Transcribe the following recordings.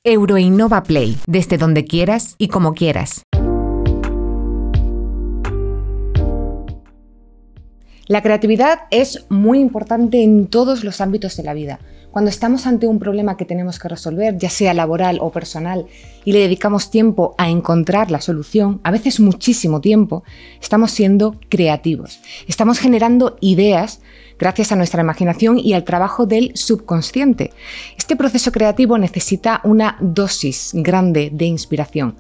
Euroinnova Play, desde donde quieras y como quieras. La creatividad es muy importante en todos los ámbitos de la vida. Cuando estamos ante un problema que tenemos que resolver, ya sea laboral o personal, y le dedicamos tiempo a encontrar la solución, a veces muchísimo tiempo, estamos siendo creativos. Estamos generando ideas gracias a nuestra imaginación y al trabajo del subconsciente. Este proceso creativo necesita una dosis grande de inspiración.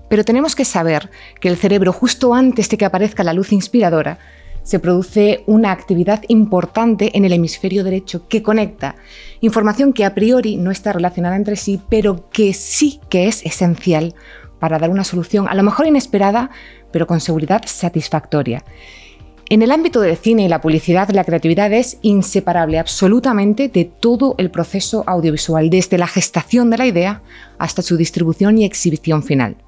Pero tenemos que saber que el cerebro, justo antes de que aparezca la luz inspiradora, se produce una actividad importante en el hemisferio derecho que conecta información que a priori no está relacionada entre sí, pero que sí que es esencial para dar una solución, a lo mejor inesperada, pero con seguridad satisfactoria. En el ámbito del cine y la publicidad, la creatividad es inseparable absolutamente de todo el proceso audiovisual, desde la gestación de la idea hasta su distribución y exhibición final.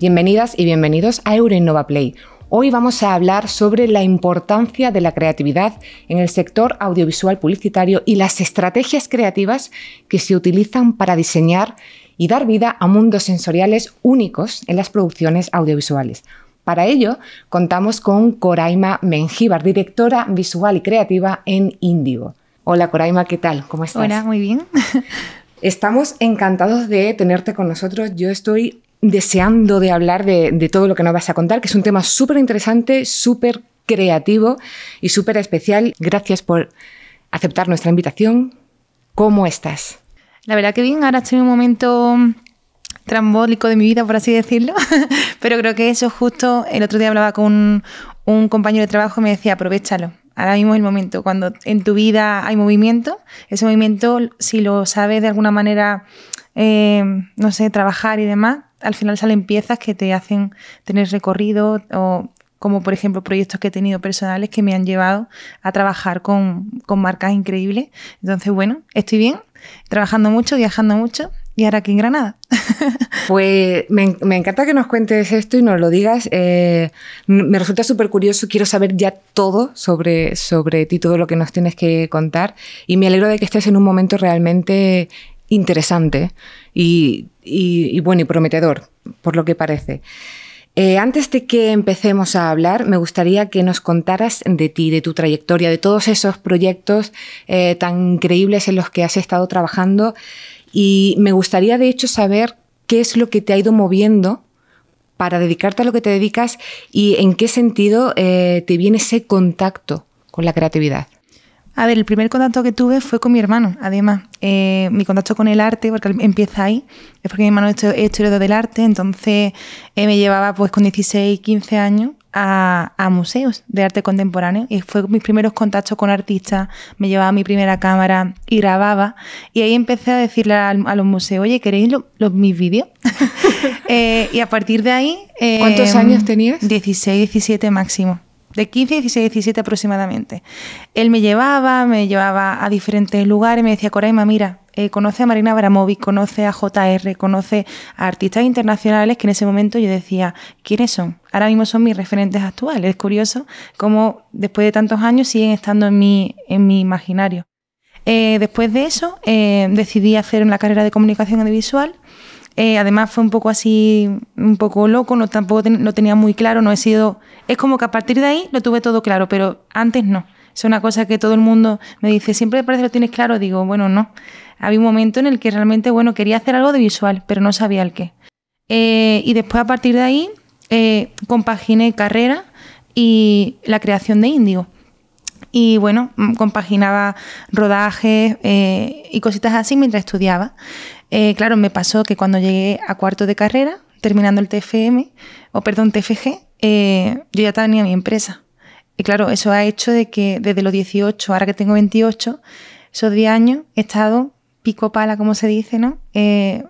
Bienvenidas y bienvenidos a Euroinnova Play. Hoy vamos a hablar sobre la importancia de la creatividad en el sector audiovisual publicitario y las estrategias creativas que se utilizan para diseñar y dar vida a mundos sensoriales únicos en las producciones audiovisuales. Para ello, contamos con Coraima Mengíbar, directora visual y creativa en Índigo. Hola Coraima, ¿qué tal? ¿Cómo estás? Hola, muy bien. Estamos encantados de tenerte con nosotros. Yo estoy deseando de hablar de todo lo que nos vas a contar, que es un tema súper interesante, súper creativo y súper especial. Gracias por aceptar nuestra invitación. ¿Cómo estás? La verdad que bien, ahora estoy en un momento trambólico de mi vida, por así decirlo, pero creo que eso justo, el otro día hablaba con un compañero de trabajo y me decía, aprovéchalo. Ahora mismo es el momento, cuando en tu vida hay movimiento, ese movimiento, si lo sabes de alguna manera, no sé, trabajar y demás, al final salen piezas que te hacen tener recorrido, o como por ejemplo proyectos que he tenido personales que me han llevado a trabajar con marcas increíbles. Entonces, bueno, estoy bien, trabajando mucho, viajando mucho y ahora aquí en Granada. Pues me encanta que nos cuentes esto y nos lo digas. Me resulta súper curioso, quiero saber ya todo sobre ti, todo lo que nos tienes que contar, y me alegro de que estés en un momento realmente interesante y bueno, y prometedor, por lo que parece. Antes de que empecemos a hablar, me gustaría que nos contaras de ti, de tu trayectoria, de todos esos proyectos tan increíbles en los que has estado trabajando, y me gustaría de hecho saber qué es lo que te ha ido moviendo para dedicarte a lo que te dedicas y en qué sentido te viene ese contacto con la creatividad. A ver, el primer contacto que tuve fue con mi hermano, además. Mi contacto con el arte, porque empieza ahí, es porque mi hermano es historiador del arte, entonces me llevaba pues con 16, 15 años a museos de arte contemporáneo, y fue mis primeros contactos con artistas, me llevaba mi primera cámara y grababa, y ahí empecé a decirle a los museos, oye, ¿queréis mis vídeos? Y a partir de ahí... ¿Cuántos años tenías? 16, 17 máximo. De 15, 16, 17 aproximadamente. Él me llevaba a diferentes lugares, me decía, Coraima, mira, conoce a Marina Abramovic, conoce a JR, conoce a artistas internacionales que en ese momento yo decía, ¿quiénes son? Ahora mismo son mis referentes actuales. Es curioso cómo después de tantos años siguen estando en mi imaginario. Después de eso decidí hacer una carrera de comunicación audiovisual. Además fue un poco así, un poco loco, tampoco lo tenía muy claro, es como que a partir de ahí lo tuve todo claro, pero antes no. Es una cosa que todo el mundo me dice, siempre me parece que lo tienes claro, digo, bueno, no. Había un momento en el que realmente, quería hacer algo de visual, pero no sabía el qué. Y después a partir de ahí compaginé carrera y la creación de Índigo. Y bueno, compaginaba rodajes y cositas así mientras estudiaba. Claro, me pasó que cuando llegué a cuarto de carrera, terminando el TFG, yo ya tenía mi empresa. Y claro, eso ha hecho de que desde los 18, ahora que tengo 28, esos 10 años he estado pico pala, como se dice, ¿no?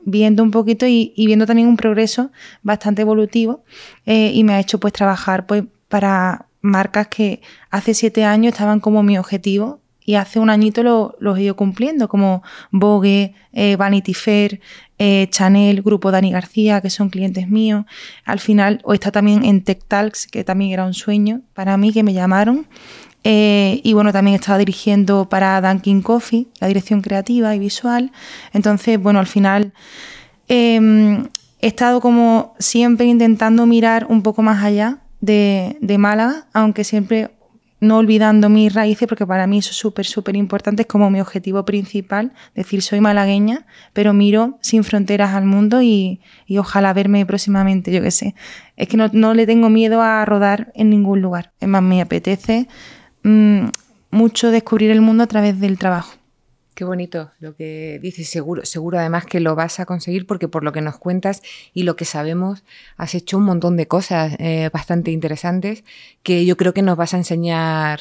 Viendo un poquito y viendo también un progreso bastante evolutivo, y me ha hecho pues trabajar pues para marcas que hace 7 años estaban como mi objetivo y hace un añito los he ido cumpliendo, como Vogue, Vanity Fair, Chanel, Grupo Dani García, que son clientes míos. Al final, o está también en Tech Talks, que también era un sueño para mí, que me llamaron. Y bueno, también estaba dirigiendo para Dunkin' Coffee, la dirección creativa y visual. Entonces, bueno, al final he estado como siempre intentando mirar un poco más allá de Málaga, aunque siempre no olvidando mis raíces, porque para mí eso es súper, súper importante, es como mi objetivo principal, decir soy malagueña, pero miro sin fronteras al mundo y ojalá verme próximamente, yo qué sé. Es que no le tengo miedo a rodar en ningún lugar. Es más, me apetece mucho descubrir el mundo a través del trabajo. Qué bonito lo que dices, seguro además que lo vas a conseguir porque por lo que nos cuentas y lo que sabemos has hecho un montón de cosas bastante interesantes que yo creo que nos vas a enseñar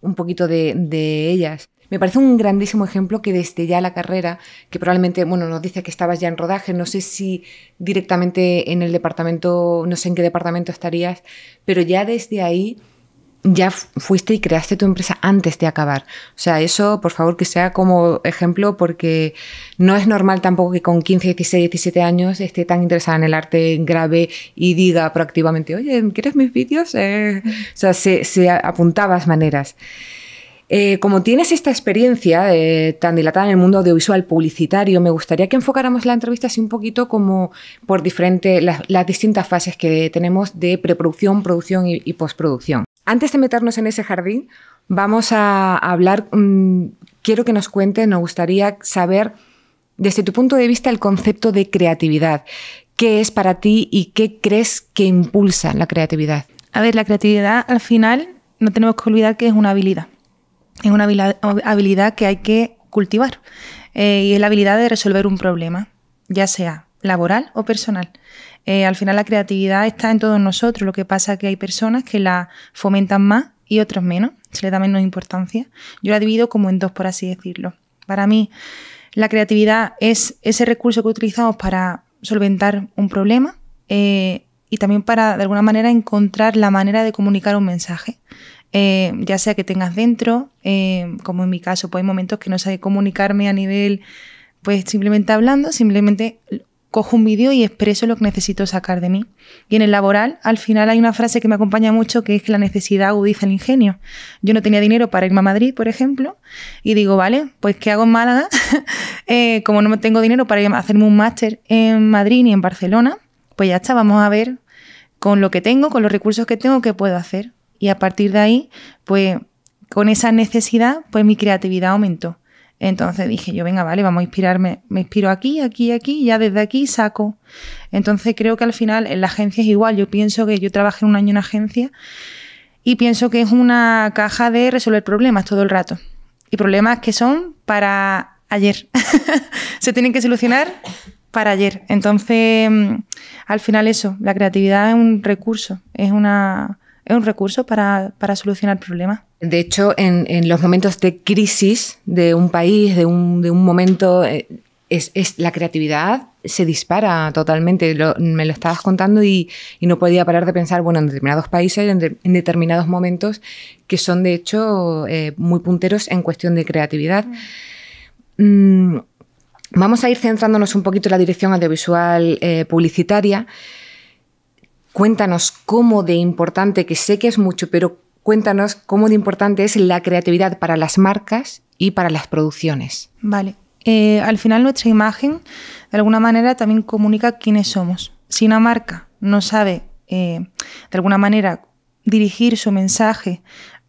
un poquito de ellas. Me parece un grandísimo ejemplo que desde ya la carrera, que probablemente, bueno, nos dice que estabas ya en rodaje, no sé si directamente en el departamento, no sé en qué departamento estarías, pero ya desde ahí ya fuiste y creaste tu empresa antes de acabar. O sea, eso, por favor, que sea como ejemplo, porque no es normal tampoco que con 15, 16, 17 años esté tan interesada en el arte, grave y diga proactivamente, oye, ¿quieres mis vídeos? O sea, se apuntabas maneras. Como tienes esta experiencia tan dilatada en el mundo audiovisual publicitario, me gustaría que enfocáramos la entrevista así un poquito como por las distintas fases que tenemos de preproducción, producción y postproducción. Antes de meternos en ese jardín, vamos a hablar, quiero que nos cuentes, nos gustaría saber desde tu punto de vista el concepto de creatividad. ¿Qué es para ti y qué crees que impulsa la creatividad? A ver, la creatividad al final no tenemos que olvidar que es una habilidad. Es una habilidad que hay que cultivar y es la habilidad de resolver un problema, ya sea laboral o personal. Al final la creatividad está en todos nosotros, lo que pasa es que hay personas que la fomentan más y otros menos, se le da menos importancia. Yo la divido como en dos, por así decirlo. Para mí la creatividad es ese recurso que utilizamos para solventar un problema y también para de alguna manera encontrar la manera de comunicar un mensaje. Ya sea que tengas dentro, como en mi caso, pues hay momentos que no sé comunicarme a nivel, pues simplemente hablando, simplemente cojo un vídeo y expreso lo que necesito sacar de mí. Y en el laboral, al final hay una frase que me acompaña mucho, que es que la necesidad agudiza el ingenio. Yo no tenía dinero para irme a Madrid, por ejemplo, y digo, vale, pues ¿qué hago en Málaga? Como no tengo dinero para ir a hacerme un máster en Madrid ni en Barcelona, pues ya está, vamos a ver con lo que tengo, con los recursos que tengo, qué puedo hacer. Y a partir de ahí, pues con esa necesidad, pues mi creatividad aumentó. Entonces dije yo, venga, vale, vamos a inspirarme. Me inspiro aquí, aquí, aquí, y ya desde aquí saco. Entonces creo que al final en la agencia es igual. Yo pienso que yo trabajé un año en agencia y pienso que es una caja de resolver problemas todo el rato. Y problemas que son para ayer. Se tienen que solucionar para ayer. Entonces, al final eso, la creatividad es un recurso, es un recurso para solucionar problemas. De hecho, en los momentos de crisis de un país, de un momento, la creatividad se dispara totalmente. Me lo estabas contando y no podía parar de pensar, bueno, en determinados países, en determinados momentos, que son de hecho muy punteros en cuestión de creatividad. Vamos a ir centrándonos un poquito en la dirección audiovisual publicitaria. Cuéntanos cómo de importante, que sé que es mucho, pero cuéntanos cómo de importante es la creatividad para las marcas y para las producciones. Vale. Al final nuestra imagen, de alguna manera, también comunica quiénes somos. Si una marca no sabe, de alguna manera, dirigir su mensaje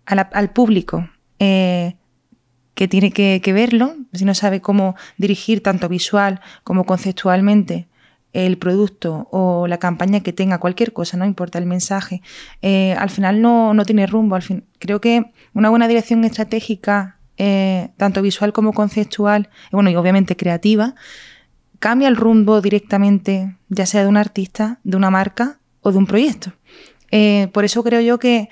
al público que tiene que verlo, si no sabe cómo dirigir tanto visual como conceptualmente el producto o la campaña que tenga, cualquier cosa, no importa el mensaje, al final no tiene rumbo. Creo que una buena dirección estratégica, tanto visual como conceptual, y obviamente creativa, cambia el rumbo directamente, ya sea de un artista, de una marca o de un proyecto. Por eso creo yo que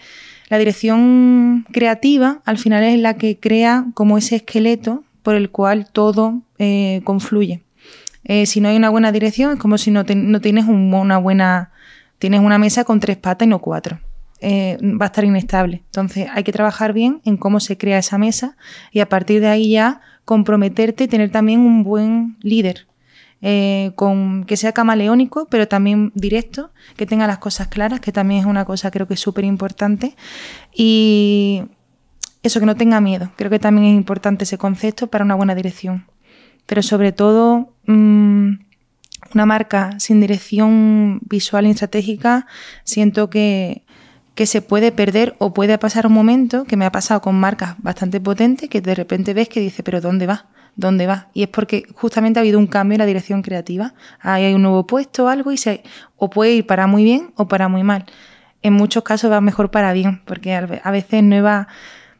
la dirección creativa al final es la que crea como ese esqueleto por el cual todo confluye. Si no hay una buena dirección, es como si no tienes tienes una mesa con 3 patas y no 4. Va a estar inestable. Entonces hay que trabajar bien en cómo se crea esa mesa y a partir de ahí ya comprometerte y tener también un buen líder, que sea camaleónico, pero también directo, que tenga las cosas claras, que también es una cosa creo que es súper importante. Y eso, que no tenga miedo. Creo que también es importante ese concepto para una buena dirección. Pero sobre todo, una una marca sin dirección visual y estratégica, siento que se puede perder o puede pasar un momento, que me ha pasado con marcas bastante potentes, que de repente ves que dice, pero ¿dónde va? ¿Dónde va? Y es porque justamente ha habido un cambio en la dirección creativa. Ahí hay un nuevo puesto o algo y o puede ir para muy bien o para muy mal. En muchos casos va mejor para bien, porque a veces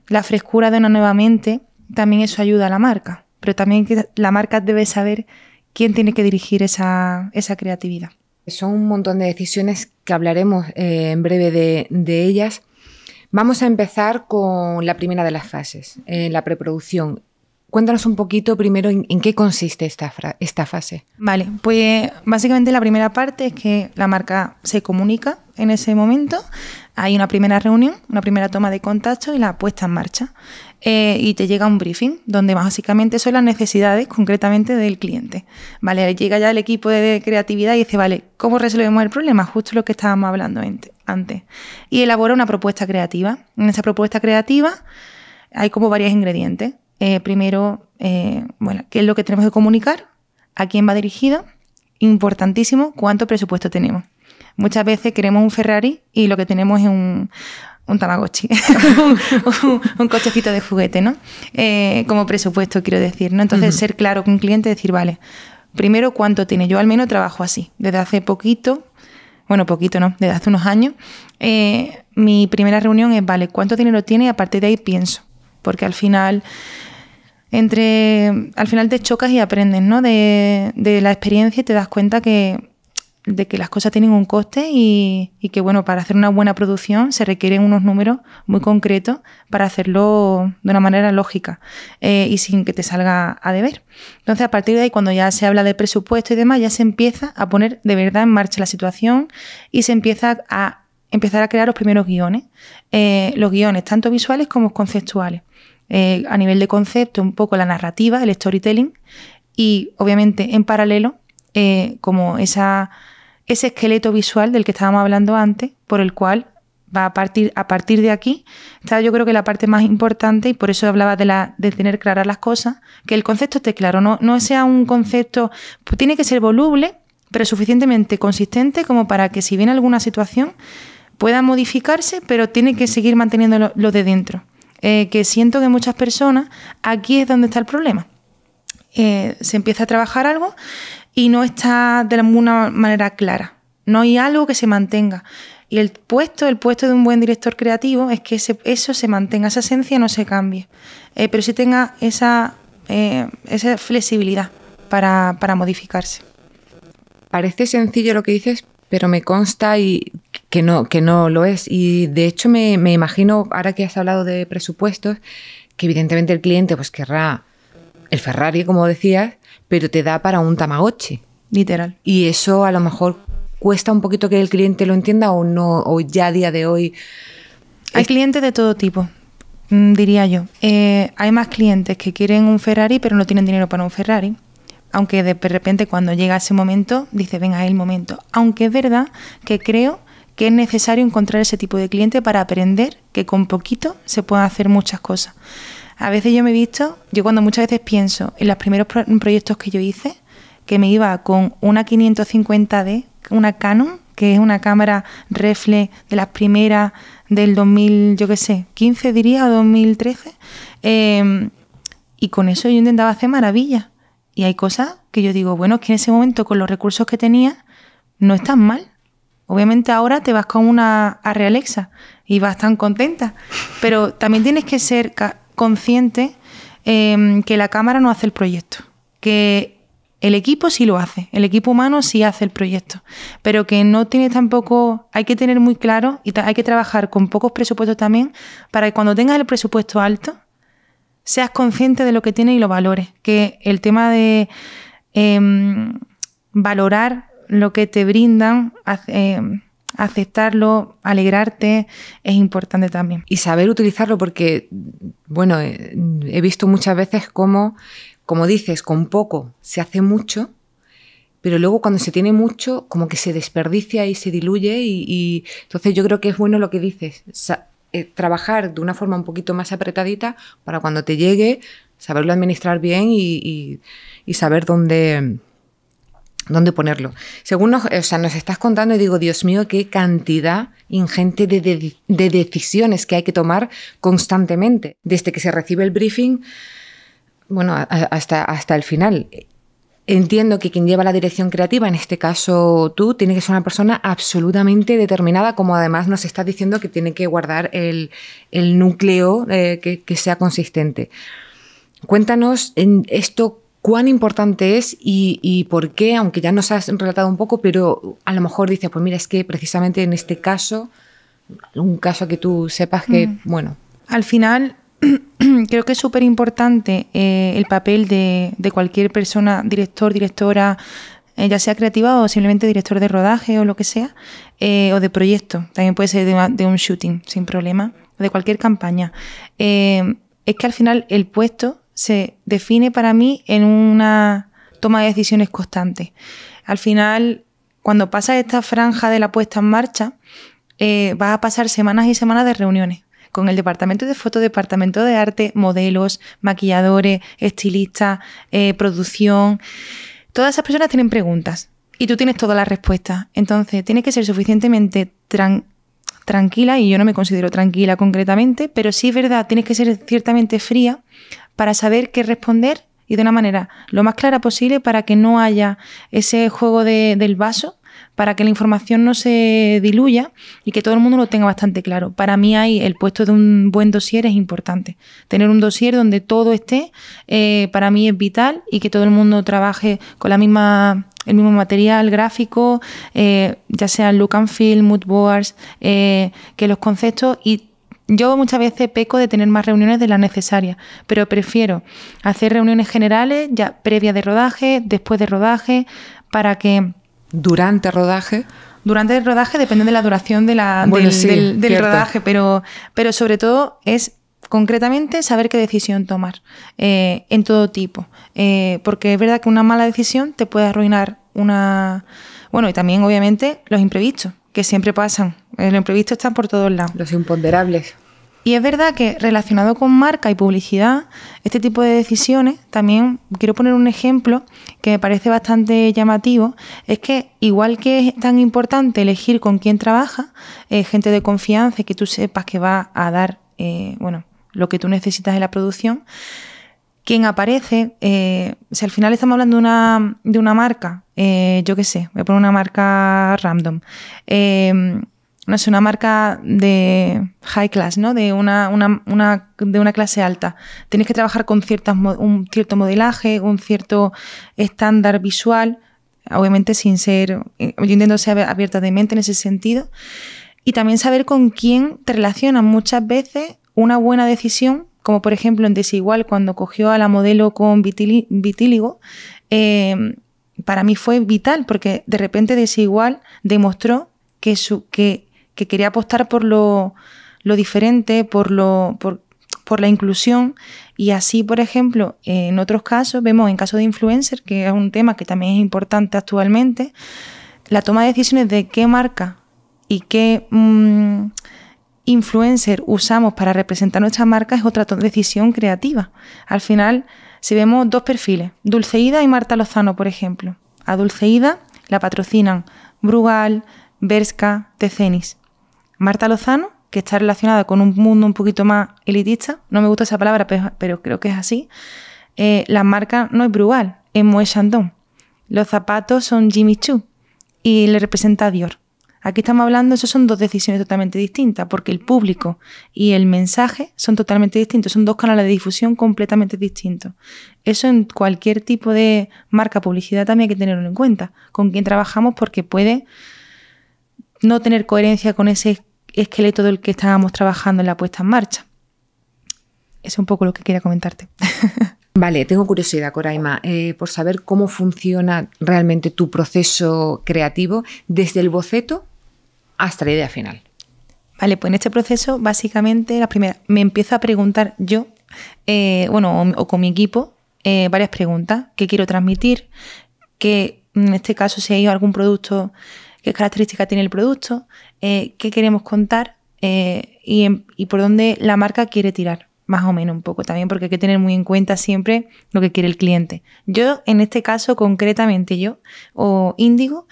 la frescura de una nueva mente, también eso ayuda a la marca. Pero también que la marca debe saber quién tiene que dirigir esa creatividad. Son un montón de decisiones que hablaremos en breve de ellas. Vamos a empezar con la primera de las fases, la preproducción. Cuéntanos un poquito primero en qué consiste esta fase. Vale, pues básicamente la primera parte es que la marca se comunica en ese momento, hay una primera reunión, una primera toma de contacto y la puesta en marcha. Y te llega un briefing donde básicamente son las necesidades concretamente del cliente. Vale, llega ya el equipo de creatividad y dice, vale, ¿cómo resolvemos el problema? Justo lo que estábamos hablando antes. Y elabora una propuesta creativa. En esa propuesta creativa hay como varios ingredientes. Primero, ¿qué es lo que tenemos que comunicar? ¿A quién va dirigido? Importantísimo, ¿cuánto presupuesto tenemos? Muchas veces queremos un Ferrari y lo que tenemos es un Tamagotchi, un cochecito de juguete, ¿no? Como presupuesto, quiero decir, ¿no? Entonces, ser claro con un cliente, decir, vale, primero, ¿cuánto tiene? Yo al menos trabajo así. Desde hace poquito no, desde hace unos años, mi primera reunión es, vale, ¿cuánto dinero tiene? Y a partir de ahí pienso. Porque al final te chocas y aprendes, ¿no? De la experiencia y te das cuenta de que las cosas tienen un coste y que, bueno, para hacer una buena producción se requieren unos números muy concretos para hacerlo de una manera lógica y sin que te salga a deber. Entonces, a partir de ahí, cuando ya se habla de presupuesto y demás, ya se empieza a poner de verdad en marcha la situación y se empieza a crear los primeros guiones. Los guiones, tanto visuales como conceptuales. A nivel de concepto, un poco la narrativa, el storytelling y, obviamente, en paralelo, como ese esqueleto visual del que estábamos hablando antes, por el cual va a partir de aquí, está yo creo que la parte más importante, y por eso hablaba de tener claras las cosas, que el concepto esté claro, no sea un concepto, pues tiene que ser voluble, pero suficientemente consistente como para que si viene alguna situación pueda modificarse, pero tiene que seguir manteniendo lo de dentro. Que siento que muchas personas, aquí es donde está el problema. Se empieza a trabajar algo y no está de alguna manera clara. No hay algo que se mantenga. Y el puesto de un buen director creativo es que eso se mantenga, esa esencia no se cambie. Pero sí tenga esa flexibilidad para modificarse. Parece sencillo lo que dices, pero me consta que no lo es. Y de hecho me imagino, ahora que has hablado de presupuestos, que evidentemente el cliente pues querrá el Ferrari, como decías, pero te da para un Tamagotchi. Literal. Y eso a lo mejor cuesta un poquito que el cliente lo entienda o no, o ya a día de hoy. Hay clientes de todo tipo, diría yo. Hay más clientes que quieren un Ferrari pero no tienen dinero para un Ferrari. Aunque de repente cuando llega ese momento, dice, venga, es el momento. Aunque es verdad que creo que es necesario encontrar ese tipo de cliente para aprender que con poquito se pueden hacer muchas cosas. A veces yo cuando muchas veces pienso en los primeros proyectos que yo hice, que me iba con una 550D, una Canon, que es una cámara reflex de las primeras del 2015 diría, o 2013, y con eso yo intentaba hacer maravillas. Y hay cosas que yo digo, bueno, es que en ese momento con los recursos que tenía no es tan mal. Obviamente ahora te vas con una Arri Alexa y vas tan contenta, pero también tienes que ser consciente que la cámara no hace el proyecto, que el equipo sí lo hace, el equipo humano sí hace el proyecto, pero que no tiene tampoco, hay que tener muy claro y hay que trabajar con pocos presupuestos también para que cuando tengas el presupuesto alto seas consciente de lo que tienes y lo valores, que el tema de valorar lo que te brindan, aceptarlo, alegrarte, es importante también. Y saber utilizarlo porque, bueno, he visto muchas veces como dices, con poco se hace mucho, pero luego cuando se tiene mucho, como que se desperdicia y se diluye y entonces yo creo que es bueno lo que dices, trabajar de una forma un poquito más apretadita para cuando te llegue, saberlo administrar bien y saber dónde dónde ponerlo. Según nos estás contando, y digo, Dios mío, qué cantidad ingente de decisiones que hay que tomar constantemente, desde que se recibe el briefing, bueno, hasta el final. Entiendo que quien lleva la dirección creativa, en este caso tú, tiene que ser una persona absolutamente determinada, como además nos estás diciendo que tiene que guardar el núcleo que sea consistente. Cuéntanos en esto cuán importante es y por qué, aunque ya nos has relatado un poco, pero a lo mejor dices, pues mira, es que precisamente en este caso, un caso que tú sepas que, bueno... Al final, creo que es súper importante el papel de cualquier persona, director, directora, ya sea creativa o simplemente director de rodaje o lo que sea, o de proyecto, también puede ser de un shooting, sin problema, de cualquier campaña. Es que al final el puesto se define para mí en una toma de decisiones constante. Al final, cuando pasa esta franja de la puesta en marcha, vas a pasar semanas y semanas de reuniones con el departamento de foto, departamento de arte, modelos, maquilladores, estilistas, producción. Todas esas personas tienen preguntas y tú tienes todas las respuestas. Entonces, tienes que ser suficientemente tranquila, y yo no me considero tranquila concretamente, pero sí es verdad, tienes que ser ciertamente fría para saber qué responder y de una manera lo más clara posible para que no haya ese juego del vaso, para que la información no se diluya y que todo el mundo lo tenga bastante claro. Para mí el puesto de un buen dossier es importante. Tener un dossier donde todo esté, para mí es vital, y que todo el mundo trabaje con el mismo material gráfico, ya sea look and feel, mood boards, que los conceptos. Y yo muchas veces peco de tener más reuniones de las necesarias, pero prefiero hacer reuniones generales, ya previas de rodaje, después de rodaje, para que... ¿Durante rodaje? Durante el rodaje depende de la duración del rodaje, pero sobre todo es concretamente saber qué decisión tomar en todo tipo. Porque es verdad que una mala decisión te puede arruinar una... Bueno, y también obviamente los imprevistos, que siempre pasan. Los imprevistos están por todos lados. Los imponderables. Y es verdad que relacionado con marca y publicidad, este tipo de decisiones, también quiero poner un ejemplo que me parece bastante llamativo, es que igual que es tan importante elegir con quién trabaja, gente de confianza y que tú sepas que va a dar lo que tú necesitas en la producción, quien aparece, si al final estamos hablando de una marca, yo qué sé, voy a poner una marca random, no sé, una marca de high class, ¿no? De una clase alta. Tienes que trabajar con un cierto modelaje, un cierto estándar visual, obviamente sin ser... Yo intento ser abierta de mente en ese sentido. Y también saber con quién te relacionas. Muchas veces una buena decisión, como por ejemplo en Desigual, cuando cogió a la modelo con vitíligo, para mí fue vital, porque de repente Desigual demostró que quería apostar por lo diferente, por la inclusión. Y así, por ejemplo, en otros casos, vemos en caso de influencer, que es un tema que también es importante actualmente, la toma de decisiones de qué marca y qué influencer usamos para representar nuestra marca es otra decisión creativa. Al final, si vemos dos perfiles, Dulceida y Marta Lozano, por ejemplo. A Dulceida la patrocinan Brugal, Bershka, Tezenis. Marta Lozano, que está relacionada con un mundo un poquito más elitista, no me gusta esa palabra, pero creo que es así, la marca no es Brugal, es Moët Chandon. Los zapatos son Jimmy Choo y le representa a Dior. Aquí estamos hablando, eso son dos decisiones totalmente distintas, porque el público y el mensaje son totalmente distintos, son dos canales de difusión completamente distintos. Eso en cualquier tipo de marca, publicidad, también hay que tenerlo en cuenta, con quién trabajamos, porque puede no tener coherencia con ese esqueleto del que estábamos trabajando en la puesta en marcha. Eso es un poco lo que quería comentarte. Vale, tengo curiosidad, Coraima, por saber cómo funciona realmente tu proceso creativo desde el boceto hasta la idea final. Vale, pues en este proceso, básicamente, la primera, me empiezo a preguntar yo, o con mi equipo, varias preguntas. ¿Qué quiero transmitir? Que en este caso, si hay algún producto, qué características tiene el producto, qué queremos contar y por dónde la marca quiere tirar. más o menos un poco también, porque hay que tener muy en cuenta siempre lo que quiere el cliente. Yo, en este caso, concretamente yo, o Índigo,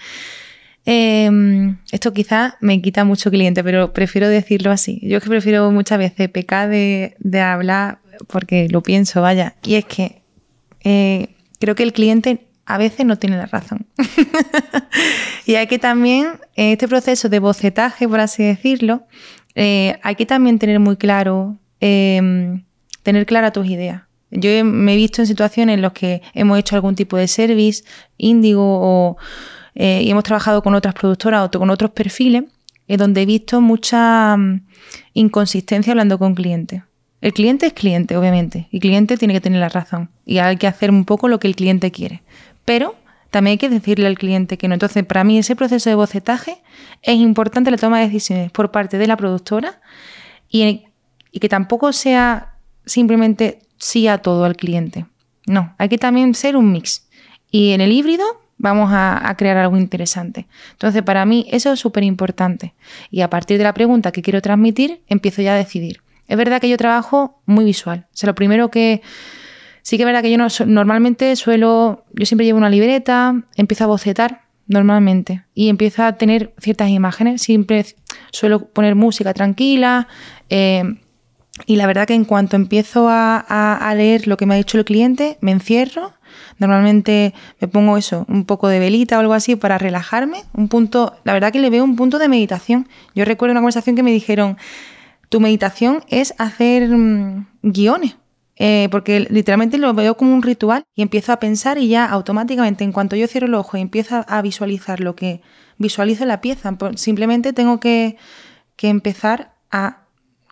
esto quizás me quita mucho cliente, pero prefiero decirlo así. Yo es que prefiero muchas veces pecar de hablar porque lo pienso, vaya. Y es que creo que el cliente a veces no tiene la razón. Y hay que también, en este proceso de bocetaje, por así decirlo, hay que también tener muy claro, tener claras tus ideas. Yo me he visto en situaciones en las que hemos hecho algún tipo de service, Índigo, y hemos trabajado con otras productoras o con otros perfiles, donde he visto mucha inconsistencia hablando con clientes. El cliente es cliente, obviamente, y el cliente tiene que tener la razón. Y hay que hacer un poco lo que el cliente quiere. Pero también hay que decirle al cliente que no. Entonces, para mí, ese proceso de bocetaje es importante, la toma de decisiones por parte de la productora y que tampoco sea simplemente sí a todo al cliente. No, hay que también ser un mix. Y en el híbrido vamos a crear algo interesante. Entonces, para mí, eso es súper importante. Y a partir de la pregunta que quiero transmitir, empiezo ya a decidir. Es verdad que yo trabajo muy visual. O sea, lo primero que... Sí que es verdad que yo normalmente yo siempre llevo una libreta, empiezo a bocetar normalmente y empiezo a tener ciertas imágenes. Siempre suelo poner música tranquila y la verdad que en cuanto empiezo a leer lo que me ha dicho el cliente, me encierro. Normalmente me pongo un poco de velita o algo así para relajarme. La verdad que le veo un punto de meditación. Yo recuerdo una conversación que me dijeron, tu meditación es hacer guiones. Porque literalmente lo veo como un ritual y empiezo a pensar y ya automáticamente en cuanto yo cierro el ojo y empiezo a visualizar lo que visualizo en la pieza, simplemente tengo que empezar a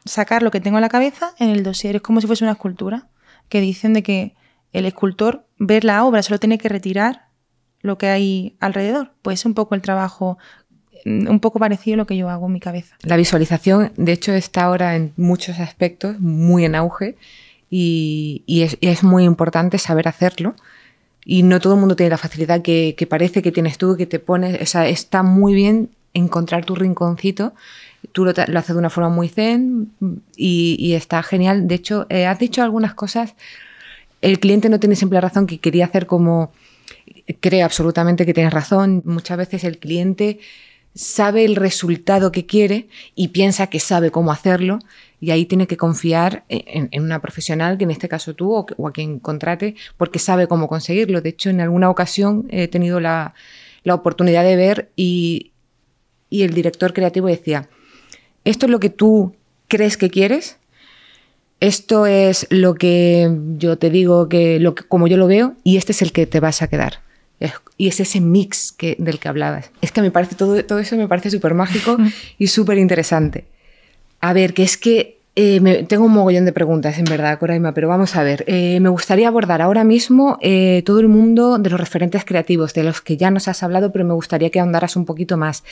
sacar lo que tengo en la cabeza en el dossier. Es como si fuese una escultura que dicen de que el escultor ver la obra solo tiene que retirar lo que hay alrededor. Pues es un poco el trabajo, un poco parecido a lo que yo hago en mi cabeza. La visualización, de hecho, está ahora en muchos aspectos muy en auge. Y es muy importante saber hacerlo y no todo el mundo tiene la facilidad que parece que tienes tú, que te pones, o sea, está muy bien encontrar tu rinconcito, tú lo haces de una forma muy zen y está genial. De hecho, has dicho algunas cosas, el cliente no tiene siempre la razón, que quería hacer como, creo absolutamente que tienes razón, muchas veces el cliente sabe el resultado que quiere y piensa que sabe cómo hacerlo. Y ahí tiene que confiar en una profesional, que en este caso tú o a quien contrate, porque sabe cómo conseguirlo. De hecho, en alguna ocasión he tenido la oportunidad de ver y el director creativo decía, esto es lo que tú crees que quieres, esto es lo que yo te digo, como yo lo veo, y este es el que te vas a quedar. Y es ese mix del que hablabas. Es que me parece todo eso me parece súper mágico y súper interesante. A ver, que es que tengo un mogollón de preguntas, en verdad, Coraima, pero vamos a ver. Me gustaría abordar ahora mismo todo el mundo de los referentes creativos, de los que ya nos has hablado, pero me gustaría que ahondaras un poquito más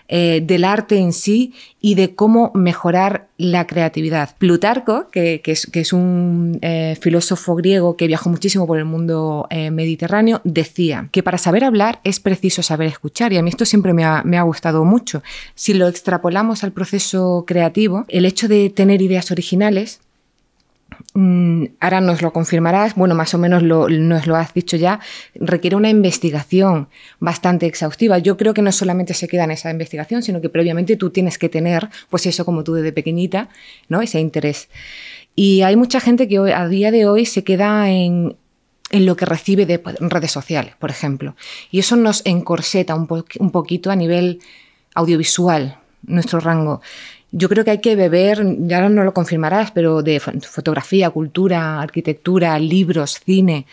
del arte en sí y de cómo mejorar la creatividad. Plutarco, que es un filósofo griego que viajó muchísimo por el mundo mediterráneo, decía que para saber hablar es preciso saber escuchar, y a mí esto siempre me ha gustado mucho. Si lo extrapolamos al proceso creativo, el hecho de tener ideas originales, ahora nos lo confirmarás, bueno, más o menos nos lo has dicho ya, requiere una investigación bastante exhaustiva. Yo creo que no solamente se queda en esa investigación, sino que previamente tú tienes que tener, pues eso, como tú desde pequeñita, ¿no? Ese interés. Y hay mucha gente que a día de hoy se queda en lo que recibe de redes sociales, por ejemplo. Y eso nos encorseta un poquito a nivel audiovisual, nuestro rango. Yo creo que hay que beber, ya no lo confirmarás, pero de fotografía, cultura, arquitectura, libros, cine,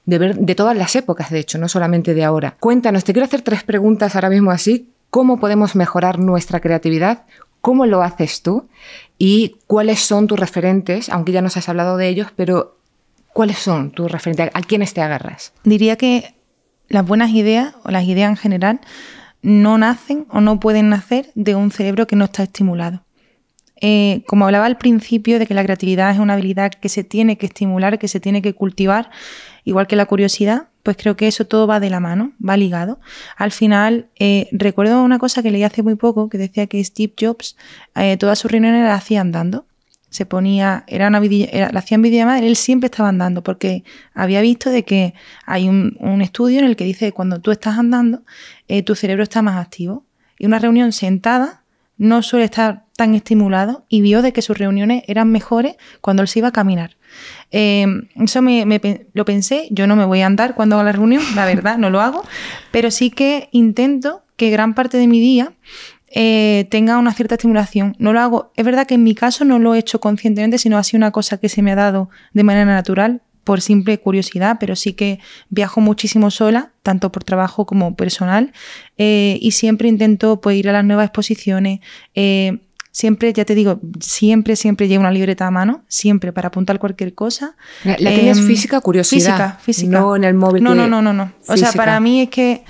de todas las épocas, de hecho, no solamente de ahora. Cuéntanos, te quiero hacer 3 preguntas ahora mismo así. ¿Cómo podemos mejorar nuestra creatividad? ¿Cómo lo haces tú? ¿Y cuáles son tus referentes? Aunque ya nos has hablado de ellos, pero ¿cuáles son tus referentes? ¿A quiénes te agarras? Diría que las buenas ideas, o las ideas en general, no nacen o no pueden nacer de un cerebro que no está estimulado. Como hablaba al principio de que la creatividad es una habilidad que se tiene que estimular, que se tiene que cultivar, igual que la curiosidad, pues creo que eso todo va de la mano, va ligado. Al final, recuerdo una cosa que leí hace muy poco, que decía que Steve Jobs todas sus reuniones las hacía andando. se ponía, la hacían videollamada, él siempre estaba andando, porque había visto de que hay un estudio en el que dice que cuando tú estás andando, tu cerebro está más activo. Y una reunión sentada no suele estar tan estimulado, y vio de que sus reuniones eran mejores cuando él se iba a caminar. Eso lo pensé. Yo no me voy a andar cuando hago la reunión, la verdad, no lo hago, pero sí que intento que gran parte de mi día tenga una cierta estimulación. No lo hago, es verdad que en mi caso no lo he hecho conscientemente, sino ha sido una cosa que se me ha dado de manera natural, por simple curiosidad, pero sí que viajo muchísimo sola, tanto por trabajo como personal, y siempre intento pues, ir a las nuevas exposiciones. Siempre, ya te digo, siempre llevo una libreta a mano, siempre, para apuntar cualquier cosa. ¿La tienes física, curiosidad? Física. No en el móvil. No. Física. O sea, para mí es que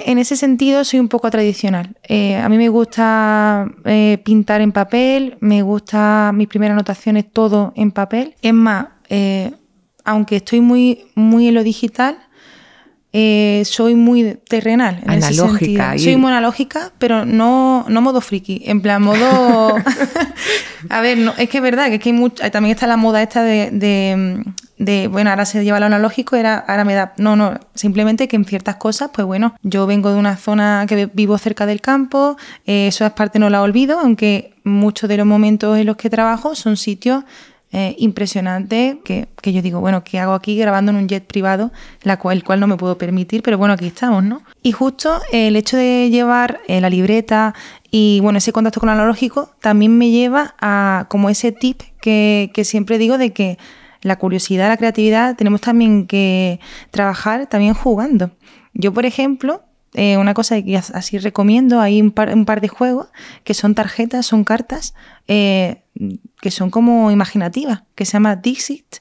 en ese sentido soy un poco tradicional. A mí me gusta pintar en papel, me gusta mis primeras anotaciones todo en papel. Es más, aunque estoy muy en lo digital, soy muy terrenal en analógica. Ese sentido. Soy muy analógica, pero no modo friki, en plan modo... A ver, no, es que es verdad, que es que también está la moda esta de bueno, ahora se lleva lo analógico, ahora me da... No, simplemente que en ciertas cosas, pues bueno, yo vengo de una zona que vivo cerca del campo, esa parte no la olvido, aunque muchos de los momentos en los que trabajo son sitios impresionante que yo digo, bueno, ¿qué hago aquí grabando en un jet privado, el cual no me puedo permitir? Pero bueno, aquí estamos, ¿no? Y justo el hecho de llevar la libreta y bueno, ese contacto con lo analógico también me lleva a como ese tip que siempre digo de que la curiosidad, la creatividad, tenemos también que trabajar también jugando. Yo, por ejemplo, una cosa que así recomiendo, hay un par de juegos que son tarjetas, son cartas que son como imaginativas, que se llama Dixit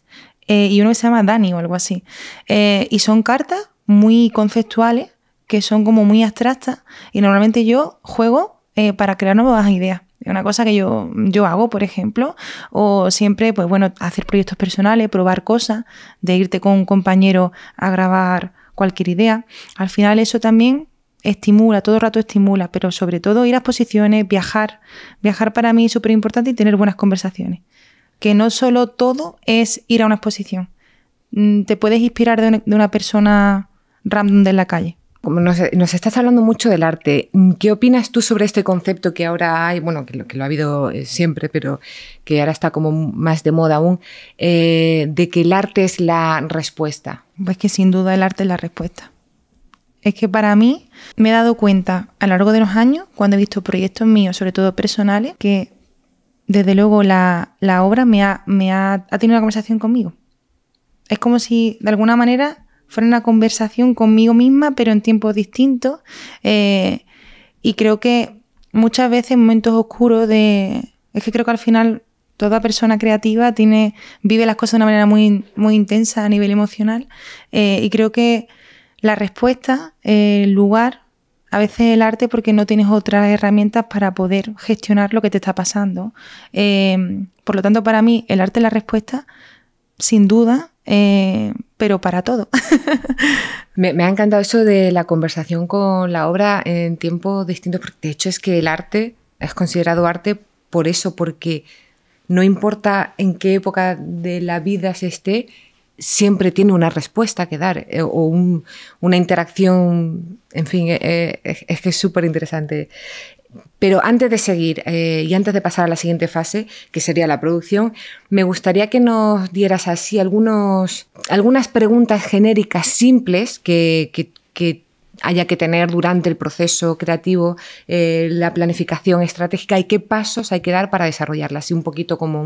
y uno que se llama Dani o algo así. Y son cartas muy conceptuales, que son como muy abstractas, y normalmente yo juego para crear nuevas ideas. Es una cosa que yo hago, por ejemplo, o siempre, pues bueno, hacer proyectos personales, probar cosas, de irte con un compañero a grabar cualquier idea. Al final eso también estimula, todo el rato estimula, pero sobre todo ir a exposiciones, viajar para mí es súper importante, y tener buenas conversaciones. Que no solo todo es ir a una exposición. Te puedes inspirar de una persona random de la calle. Como nos estás hablando mucho del arte, ¿qué opinas tú sobre este concepto que ahora hay, bueno, que lo ha habido siempre, pero que ahora está como más de moda aún, de que el arte es la respuesta? Pues que sin duda el arte es la respuesta. Es que para mí me he dado cuenta a lo largo de los años, cuando he visto proyectos míos, sobre todo personales, que desde luego la obra ha tenido una conversación conmigo. Es como si de alguna manera fuera una conversación conmigo misma, pero en tiempos distintos. Y creo que muchas veces en momentos oscuros es que creo que al final toda persona creativa vive las cosas de una manera muy, muy intensa a nivel emocional. Y creo que la respuesta, el lugar, a veces el arte, porque no tienes otras herramientas para poder gestionar lo que te está pasando. Por lo tanto, para mí, el arte es la respuesta, sin duda, pero para todo. Me ha encantado eso de la conversación con la obra en tiempos distintos, porque de hecho es que el arte es considerado arte por eso, porque no importa en qué época de la vida se esté, siempre tiene una respuesta que dar o una interacción, en fin, es que es súper interesante. Pero antes de seguir y antes de pasar a la siguiente fase, que sería la producción, me gustaría que nos dieras así algunas preguntas genéricas simples que haya que tener durante el proceso creativo, la planificación estratégica y qué pasos hay que dar para desarrollarla, así un poquito como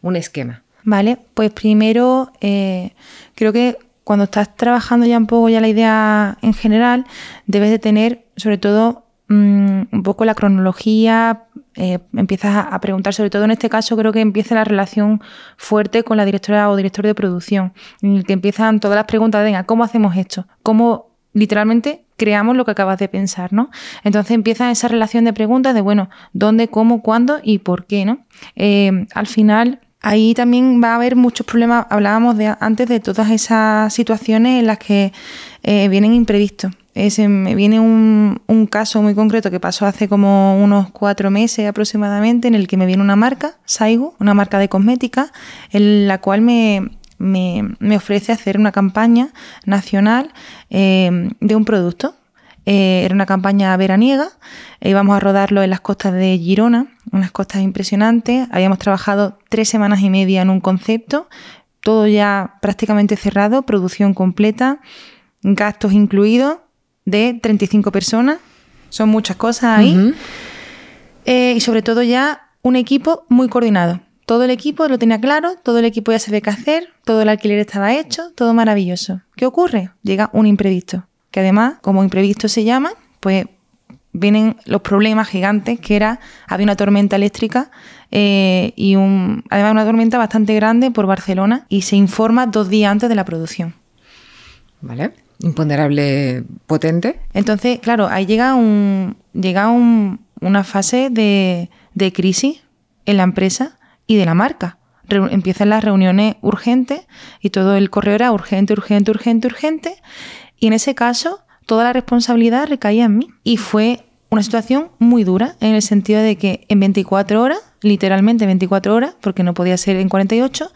un esquema. Vale, pues primero creo que cuando estás trabajando ya un poco ya la idea en general, debes de tener sobre todo un poco la cronología, empiezas a preguntar, sobre todo en este caso creo que empieza la relación fuerte con la directora o director de producción, en el que empiezan todas las preguntas, venga, ¿cómo hacemos esto? ¿Cómo literalmente creamos lo que acabas de pensar, ¿no? Entonces empieza esa relación de preguntas de, bueno, ¿dónde, cómo, cuándo y por qué, ¿no? Al final ahí también va a haber muchos problemas. Hablábamos antes de todas esas situaciones en las que vienen imprevistos. me viene un caso muy concreto que pasó hace como unos 4 meses aproximadamente, en el que me viene una marca, Saigu, una marca de cosmética, en la cual me ofrece hacer una campaña nacional de un producto. Era una campaña veraniega, íbamos a rodarlo en las costas de Girona, unas costas impresionantes. Habíamos trabajado 3 semanas y media en un concepto, todo ya prácticamente cerrado, producción completa, gastos incluidos, de 35 personas. Son muchas cosas ahí. Uh-huh. Y sobre todo ya un equipo muy coordinado. Todo el equipo lo tenía claro, todo el equipo ya sabía qué hacer, todo el alquiler estaba hecho, todo maravilloso. ¿Qué ocurre? Llega un imprevisto, que además, como imprevisto se llama, pues vienen los problemas gigantes, que había una tormenta eléctrica y además una tormenta bastante grande por Barcelona, y se informa 2 días antes de la producción. Vale. Imponderable, potente. Entonces, claro, ahí llega una fase de crisis en la empresa y de la marca. Empiezan las reuniones urgentes y todo el correo era urgente. Y en ese caso, toda la responsabilidad recaía en mí. Y fue una situación muy dura, en el sentido de que en 24 horas, literalmente 24 horas, porque no podía ser en 48,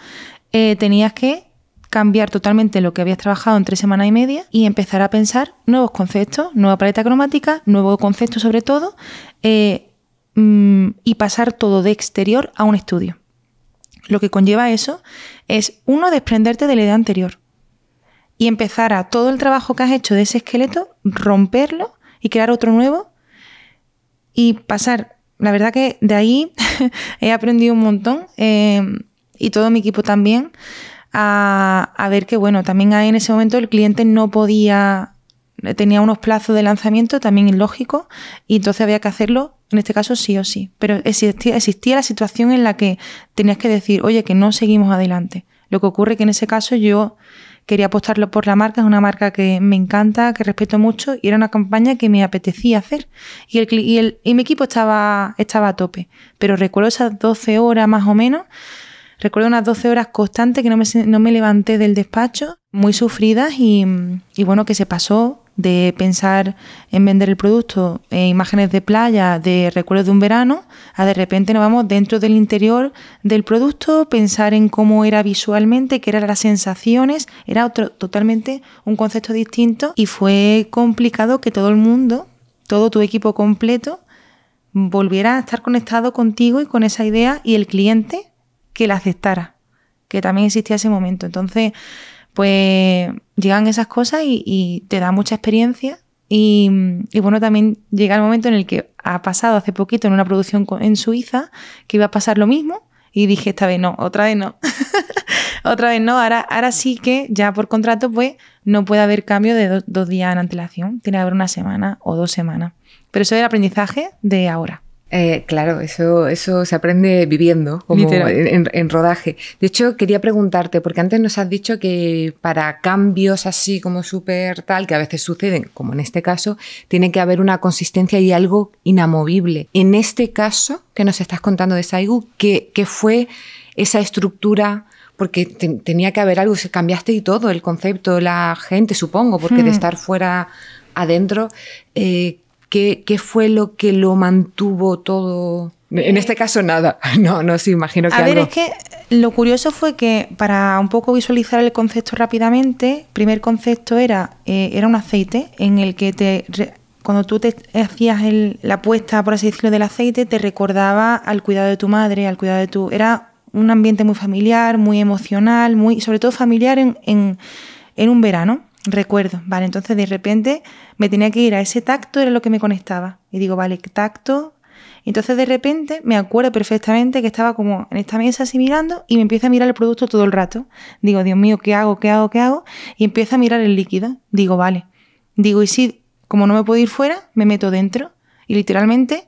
tenías que cambiar totalmente lo que habías trabajado en 3 semanas y media y empezar a pensar nuevos conceptos, nueva paleta cromática, nuevo concepto sobre todo, y pasar todo de exterior a un estudio. Lo que conlleva eso es, uno, desprenderte de la idea anterior y empezar a todo el trabajo que has hecho de ese esqueleto, romperlo y crear otro nuevo y pasar. La verdad que de ahí he aprendido un montón, y todo mi equipo también, a ver que, bueno, también ahí en ese momento el cliente no podía, tenía unos plazos de lanzamiento también ilógicos, y entonces había que hacerlo, en este caso sí o sí. Pero existía la situación en la que tenías que decir, oye, que no seguimos adelante. Lo que ocurre que en ese caso yo quería apostarlo por la marca, es una marca que me encanta, que respeto mucho, y era una campaña que me apetecía hacer. Y mi equipo estaba a tope. Pero recuerdo esas 12 horas más o menos. Recuerdo unas 12 horas constantes que no me levanté del despacho, muy sufridas, y bueno, que se pasó de pensar en vender el producto, imágenes de playa, de recuerdos de un verano, a de repente nos vamos dentro del interior del producto, pensar en cómo era visualmente, qué eran las sensaciones, era totalmente un concepto distinto, y fue complicado que todo el mundo, todo tu equipo completo, volviera a estar conectado contigo y con esa idea, y el cliente que la aceptara, que también existía ese momento. Entonces, pues llegan esas cosas y te da mucha experiencia, y bueno, también llega el momento en el que ha pasado hace poquito en una producción en Suiza que iba a pasar lo mismo, y dije, esta vez no, otra vez no. Otra vez no, ahora sí que ya por contrato pues no puede haber cambio de 2 días en antelación, tiene que haber 1 semana o 2 semanas. Pero eso es el aprendizaje de ahora. Claro, eso se aprende viviendo, como en rodaje. De hecho, quería preguntarte, porque antes nos has dicho que para cambios así como súper tal, que a veces suceden, como en este caso, tiene que haber una consistencia y algo inamovible. En este caso que nos estás contando de Saigu, ¿qué fue esa estructura? Porque tenía que haber algo, cambiaste y todo, el concepto, la gente, supongo, porque de estar fuera adentro... ¿Qué fue lo que lo mantuvo todo? En este caso nada. No, sí, imagino que algo... A ver, es que lo curioso fue que, para un poco visualizar el concepto rápidamente, el primer concepto era un aceite en el que cuando tú te hacías la puesta, por así decirlo, del aceite, te recordaba al cuidado de tu madre, al cuidado de tu... Era un ambiente muy familiar, muy emocional, sobre todo familiar en un verano. Recuerdo, vale, entonces de repente me tenía que ir a ese tacto, era lo que me conectaba. Y digo, vale, tacto. Y entonces de repente me acuerdo perfectamente que estaba como en esta mesa así mirando, y me empiezo a mirar el producto todo el rato. Digo, Dios mío, ¿qué hago? Y empiezo a mirar el líquido. Digo, vale. Digo, y si, como no me puedo ir fuera, me meto dentro. Y literalmente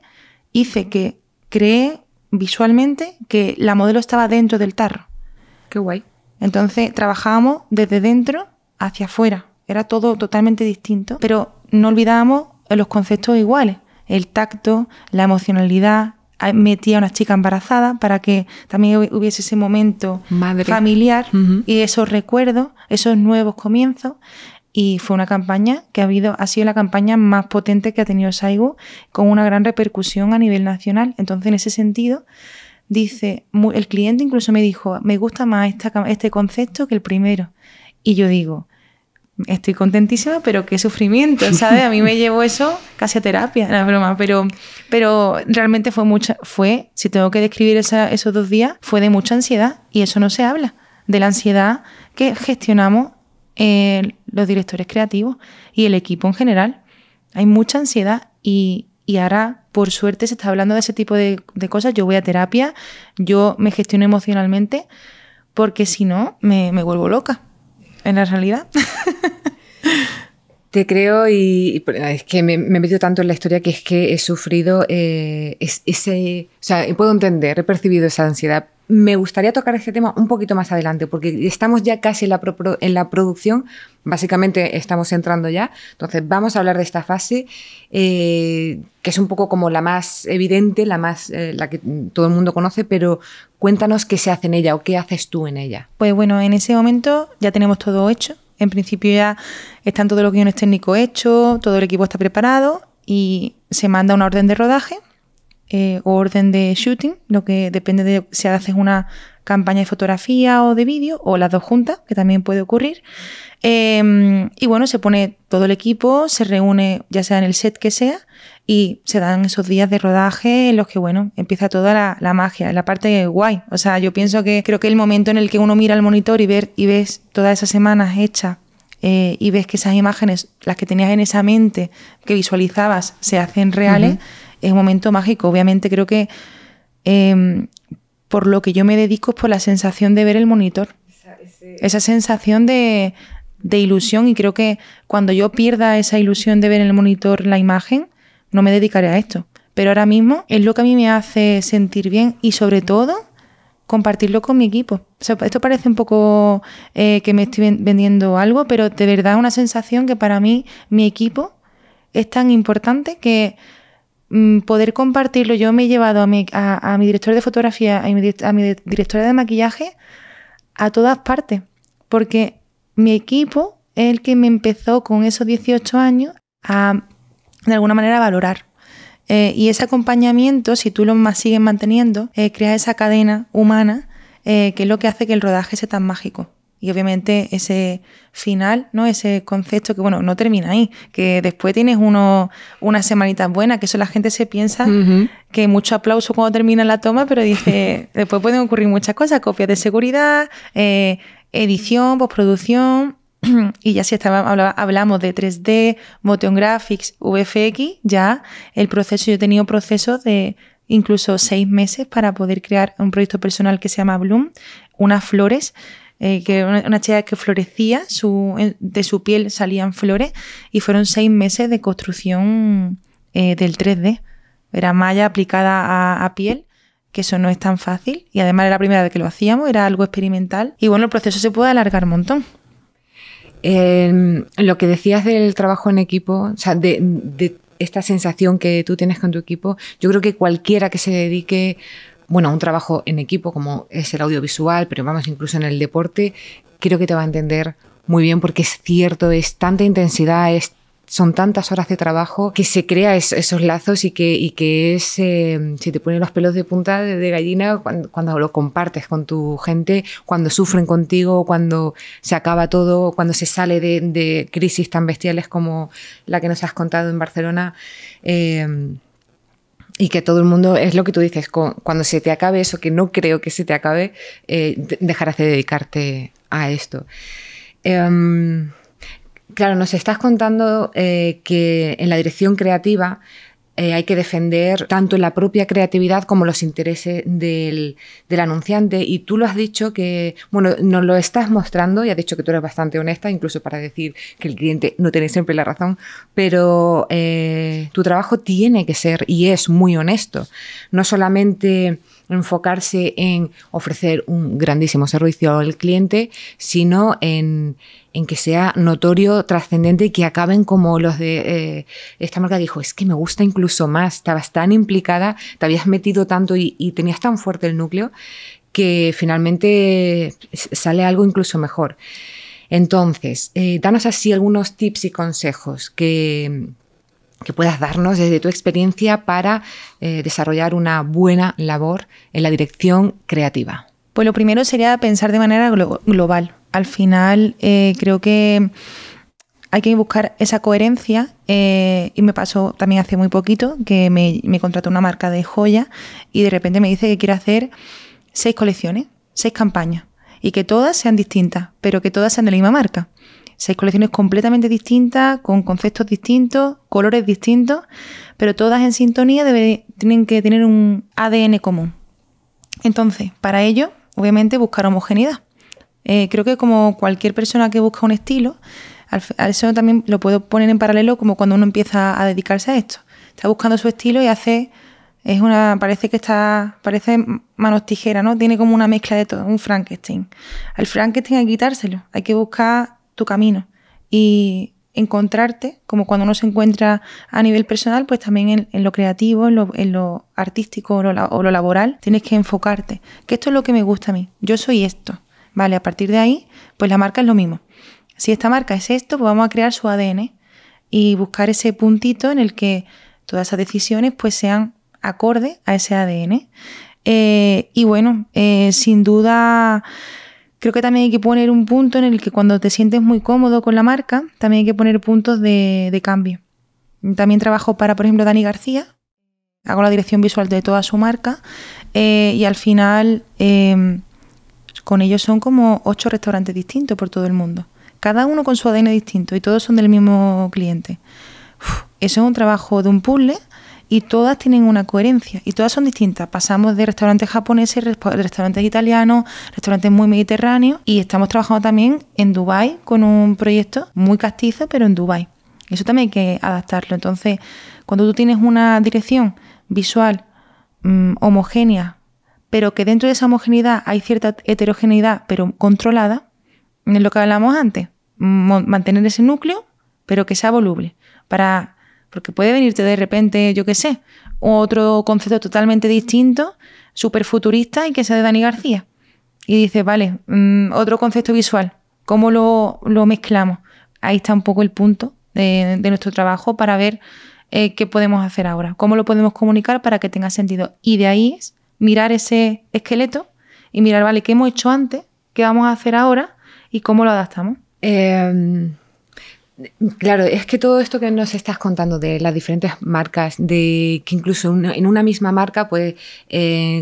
creé visualmente que la modelo estaba dentro del tarro. Qué guay. Entonces trabajábamos desde dentro hacia afuera. Era todo totalmente distinto, pero no olvidábamos los conceptos iguales. El tacto, la emocionalidad. Metía a una chica embarazada para que también hubiese ese momento familiar, y esos recuerdos, esos nuevos comienzos. y fue una campaña que ha sido la campaña más potente que ha tenido Saigu, con una gran repercusión a nivel nacional. Entonces, en ese sentido, dice, el cliente incluso me dijo, me gusta más este concepto que el primero. Y yo digo, estoy contentísima, pero qué sufrimiento, ¿sabes? A mí me llevó eso casi a terapia, la broma, pero realmente fue, si tengo que describir esos 2 días, fue de mucha ansiedad, y eso no se habla, de la ansiedad que gestionamos los directores creativos y el equipo en general. Hay mucha ansiedad y ahora, por suerte, se está hablando de ese tipo de cosas. Yo voy a terapia, yo me gestiono emocionalmente, porque si no, me vuelvo loca, en la realidad. Te creo, y es que me he metido tanto en la historia que es que he sufrido o sea, puedo entender, he percibido esa ansiedad. Me gustaría tocar este tema un poquito más adelante, porque estamos ya casi en la producción, básicamente estamos entrando ya. Entonces vamos a hablar de esta fase, que es un poco como la más evidente, la que todo el mundo conoce, pero cuéntanos qué se hace en ella o qué haces tú en ella. Pues bueno, en ese momento ya tenemos todo hecho. En principio ya están todos los guiones técnicos hechos, todo el equipo está preparado y se manda una orden de rodaje o orden de shooting, lo que depende de si haces una campaña de fotografía o de vídeo, o las dos juntas, que también puede ocurrir. Y bueno, se pone todo el equipo, se reúne ya sea en el set que sea, y se dan esos días de rodaje en los que, bueno, empieza toda la magia, la parte guay. O sea, yo creo que el momento en el que uno mira el monitor y ves todas esas semanas hechas, y ves que esas imágenes, las que tenías en esa mente, que visualizabas, se hacen reales, es un momento mágico. Obviamente creo que por lo que yo me dedico es por la sensación de ver el monitor. Esa sensación de ilusión, y creo que cuando yo pierda esa ilusión de ver en el monitor la imagen, no me dedicaré a esto. Pero ahora mismo es lo que a mí me hace sentir bien, y sobre todo compartirlo con mi equipo. O sea, esto parece un poco que me estoy vendiendo algo, pero de verdad es una sensación que para mí mi equipo es tan importante que poder compartirlo. Yo me he llevado a mi director de fotografía, a mi directora de maquillaje a todas partes, porque mi equipo es el que me empezó con esos 18 años a, de alguna manera, valorar. Y ese acompañamiento, si tú lo sigues manteniendo, crea esa cadena humana, que es lo que hace que el rodaje sea tan mágico. Y obviamente ese final, ¿no? Ese concepto que, bueno, no termina ahí, que después tienes unas semanitas buenas, que eso la gente se piensa que mucho aplauso cuando termina la toma, pero dice, después pueden ocurrir muchas cosas, copias de seguridad, edición, postproducción, y ya si hablamos de 3D, Motion Graphics, VFX, ya el proceso, yo he tenido procesos de incluso 6 meses para poder crear un proyecto personal que se llama Bloom, unas flores, que una chica que florecía, de su piel salían flores, y fueron 6 meses de construcción del 3D. Era malla aplicada a piel, que eso no es tan fácil, y además era la primera vez que lo hacíamos, era algo experimental, y bueno, el proceso se puede alargar un montón. Lo que decías del trabajo en equipo, o sea, de esta sensación que tú tienes con tu equipo, yo creo que cualquiera que se dedique, bueno, a un trabajo en equipo como es el audiovisual, pero vamos, incluso en el deporte, creo que te va a entender muy bien, porque es cierto, es tanta intensidad, son tantas horas de trabajo que se crea esos lazos, y que es, si te ponen los pelos de punta de gallina cuando lo compartes con tu gente, cuando sufren contigo, cuando se acaba todo, cuando se sale de crisis tan bestiales como la que nos has contado en Barcelona. Y que todo el mundo, es lo que tú dices, cuando se te acabe eso, que no creo que se te acabe, dejarás de dedicarte a esto. Claro, nos estás contando que en la dirección creativa hay que defender tanto la propia creatividad como los intereses del anunciante, y tú lo has dicho que, bueno, nos lo estás mostrando, y has dicho que tú eres bastante honesta, incluso para decir que el cliente no tiene siempre la razón, pero tu trabajo tiene que ser, y es muy honesto, no solamente enfocarse en ofrecer un grandísimo servicio al cliente, sino en que sea notorio, trascendente, y que acaben como los de esta marca que dijo, es que me gusta incluso más, estabas tan implicada, te habías metido tanto y tenías tan fuerte el núcleo que finalmente sale algo incluso mejor. Entonces, danos así algunos tips y consejos que puedas darnos desde tu experiencia para desarrollar una buena labor en la dirección creativa. Pues lo primero sería pensar de manera global. Al final creo que hay que buscar esa coherencia y me pasó también hace muy poquito que me contrató una marca de joya y de repente me dice que quiere hacer 6 colecciones, 6 campañas y que todas sean distintas, pero que todas sean de la misma marca. 6 colecciones completamente distintas, con conceptos distintos, colores distintos, pero todas en sintonía tienen que tener un ADN común. Entonces, para ello, obviamente, buscar homogeneidad. Creo que como cualquier persona que busca un estilo, a eso también lo puedo poner en paralelo como cuando uno empieza a dedicarse a esto. Está buscando su estilo y parece manos tijeras, ¿no? Tiene como una mezcla de todo, un Frankenstein. Al Frankenstein hay que quitárselo, hay que buscar tu camino y encontrarte, como cuando uno se encuentra a nivel personal, pues también en lo creativo, en lo artístico o lo laboral, tienes que enfocarte, que esto es lo que me gusta a mí, yo soy esto, vale, a partir de ahí, pues la marca es lo mismo. Si esta marca es esto, pues vamos a crear su ADN y buscar ese puntito en el que todas esas decisiones pues sean acorde a ese ADN. Y bueno, sin duda, creo que también hay que poner un punto en el que cuando te sientes muy cómodo con la marca, también hay que poner puntos de cambio. También trabajo para, por ejemplo, Dani García, hago la dirección visual de toda su marca y al final con ellos son como 8 restaurantes distintos por todo el mundo. Cada uno con su ADN distinto y todos son del mismo cliente. Eso es un trabajo de un puzzle y todas tienen una coherencia y todas son distintas. Pasamos de restaurantes japoneses, restaurantes italianos, restaurantes muy mediterráneos y estamos trabajando también en Dubái con un proyecto muy castizo, pero en Dubái. Eso también hay que adaptarlo. Entonces, cuando tú tienes una dirección visual homogénea, pero que dentro de esa homogeneidad hay cierta heterogeneidad, pero controlada, es lo que hablamos antes, mantener ese núcleo, pero que sea voluble, porque puede venirte de repente, yo qué sé, otro concepto totalmente distinto, súper futurista y que sea de Dani García. Y dices, vale, otro concepto visual, ¿cómo lo mezclamos? Ahí está un poco el punto de nuestro trabajo para ver qué podemos hacer ahora, cómo lo podemos comunicar para que tenga sentido. Y de ahí es mirar ese esqueleto y mirar, vale, ¿qué hemos hecho antes? ¿Qué vamos a hacer ahora? ¿Y cómo lo adaptamos? Claro, es que todo esto que nos estás contando de las diferentes marcas, de que incluso en una misma marca, pues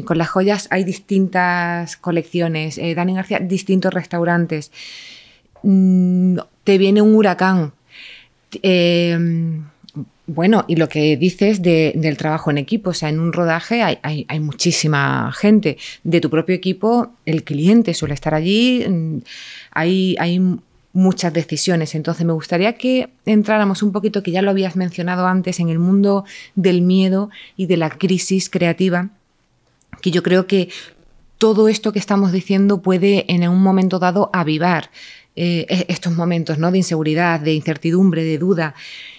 con las joyas hay distintas colecciones, Dani García, distintos restaurantes, te viene un huracán. Bueno, y lo que dices del trabajo en equipo, o sea, en un rodaje hay muchísima gente. De tu propio equipo, el cliente suele estar allí, hay muchas decisiones. Entonces, me gustaría que entráramos un poquito, que ya lo habías mencionado antes, en el mundo del miedo y de la crisis creativa, que yo creo que todo esto que estamos diciendo puede en un momento dado avivar estos momentos, ¿no? De inseguridad, de incertidumbre, de duda.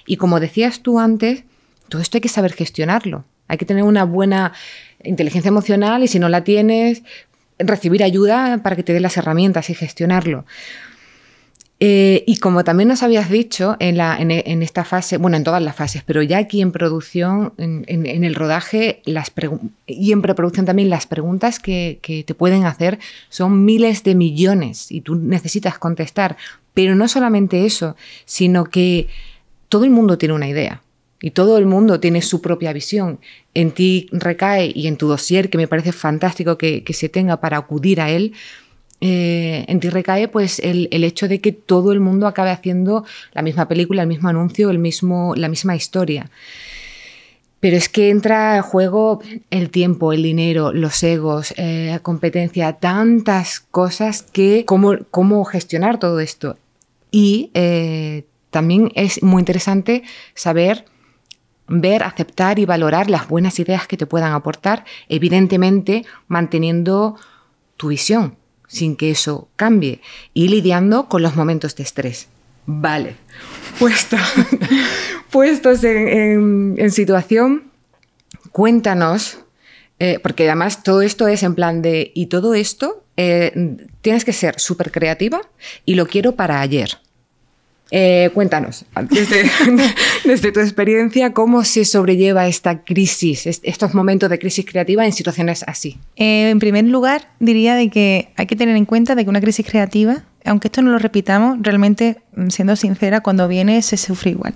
Y como decías tú antes, todo esto hay que saber gestionarlo. Hay que tener una buena inteligencia emocional y si no la tienes, recibir ayuda para que te dé las herramientas y gestionarlo. Y como también nos habías dicho en esta fase, bueno, en todas las fases, pero ya aquí en producción, en el rodaje y en preproducción también, las preguntas que te pueden hacer son miles de millones y tú necesitas contestar. Pero no solamente eso, sino que todo el mundo tiene una idea y todo el mundo tiene su propia visión. En ti recae y en tu dossier, que me parece fantástico que se tenga para acudir a él, en ti recae pues el hecho de que todo el mundo acabe haciendo la misma película, el mismo anuncio, la misma historia. Pero es que entra en juego el tiempo, el dinero, los egos, competencia, tantas cosas que cómo gestionar todo esto. Y también es muy interesante saber ver, aceptar y valorar las buenas ideas que te puedan aportar, evidentemente manteniendo tu visión, sin que eso cambie y lidiando con los momentos de estrés. Vale, puestos en situación, cuéntanos Porque además todo esto es en plan de, y todo esto tienes que ser súper creativa y lo quiero para ayer. Cuéntanos, desde tu experiencia, ¿cómo se sobrelleva esta crisis, estos momentos de crisis creativa en situaciones así? En primer lugar, diría de que hay que tener en cuenta de que una crisis creativa, aunque esto no lo repitamos, realmente, siendo sincera, cuando viene se sufre igual.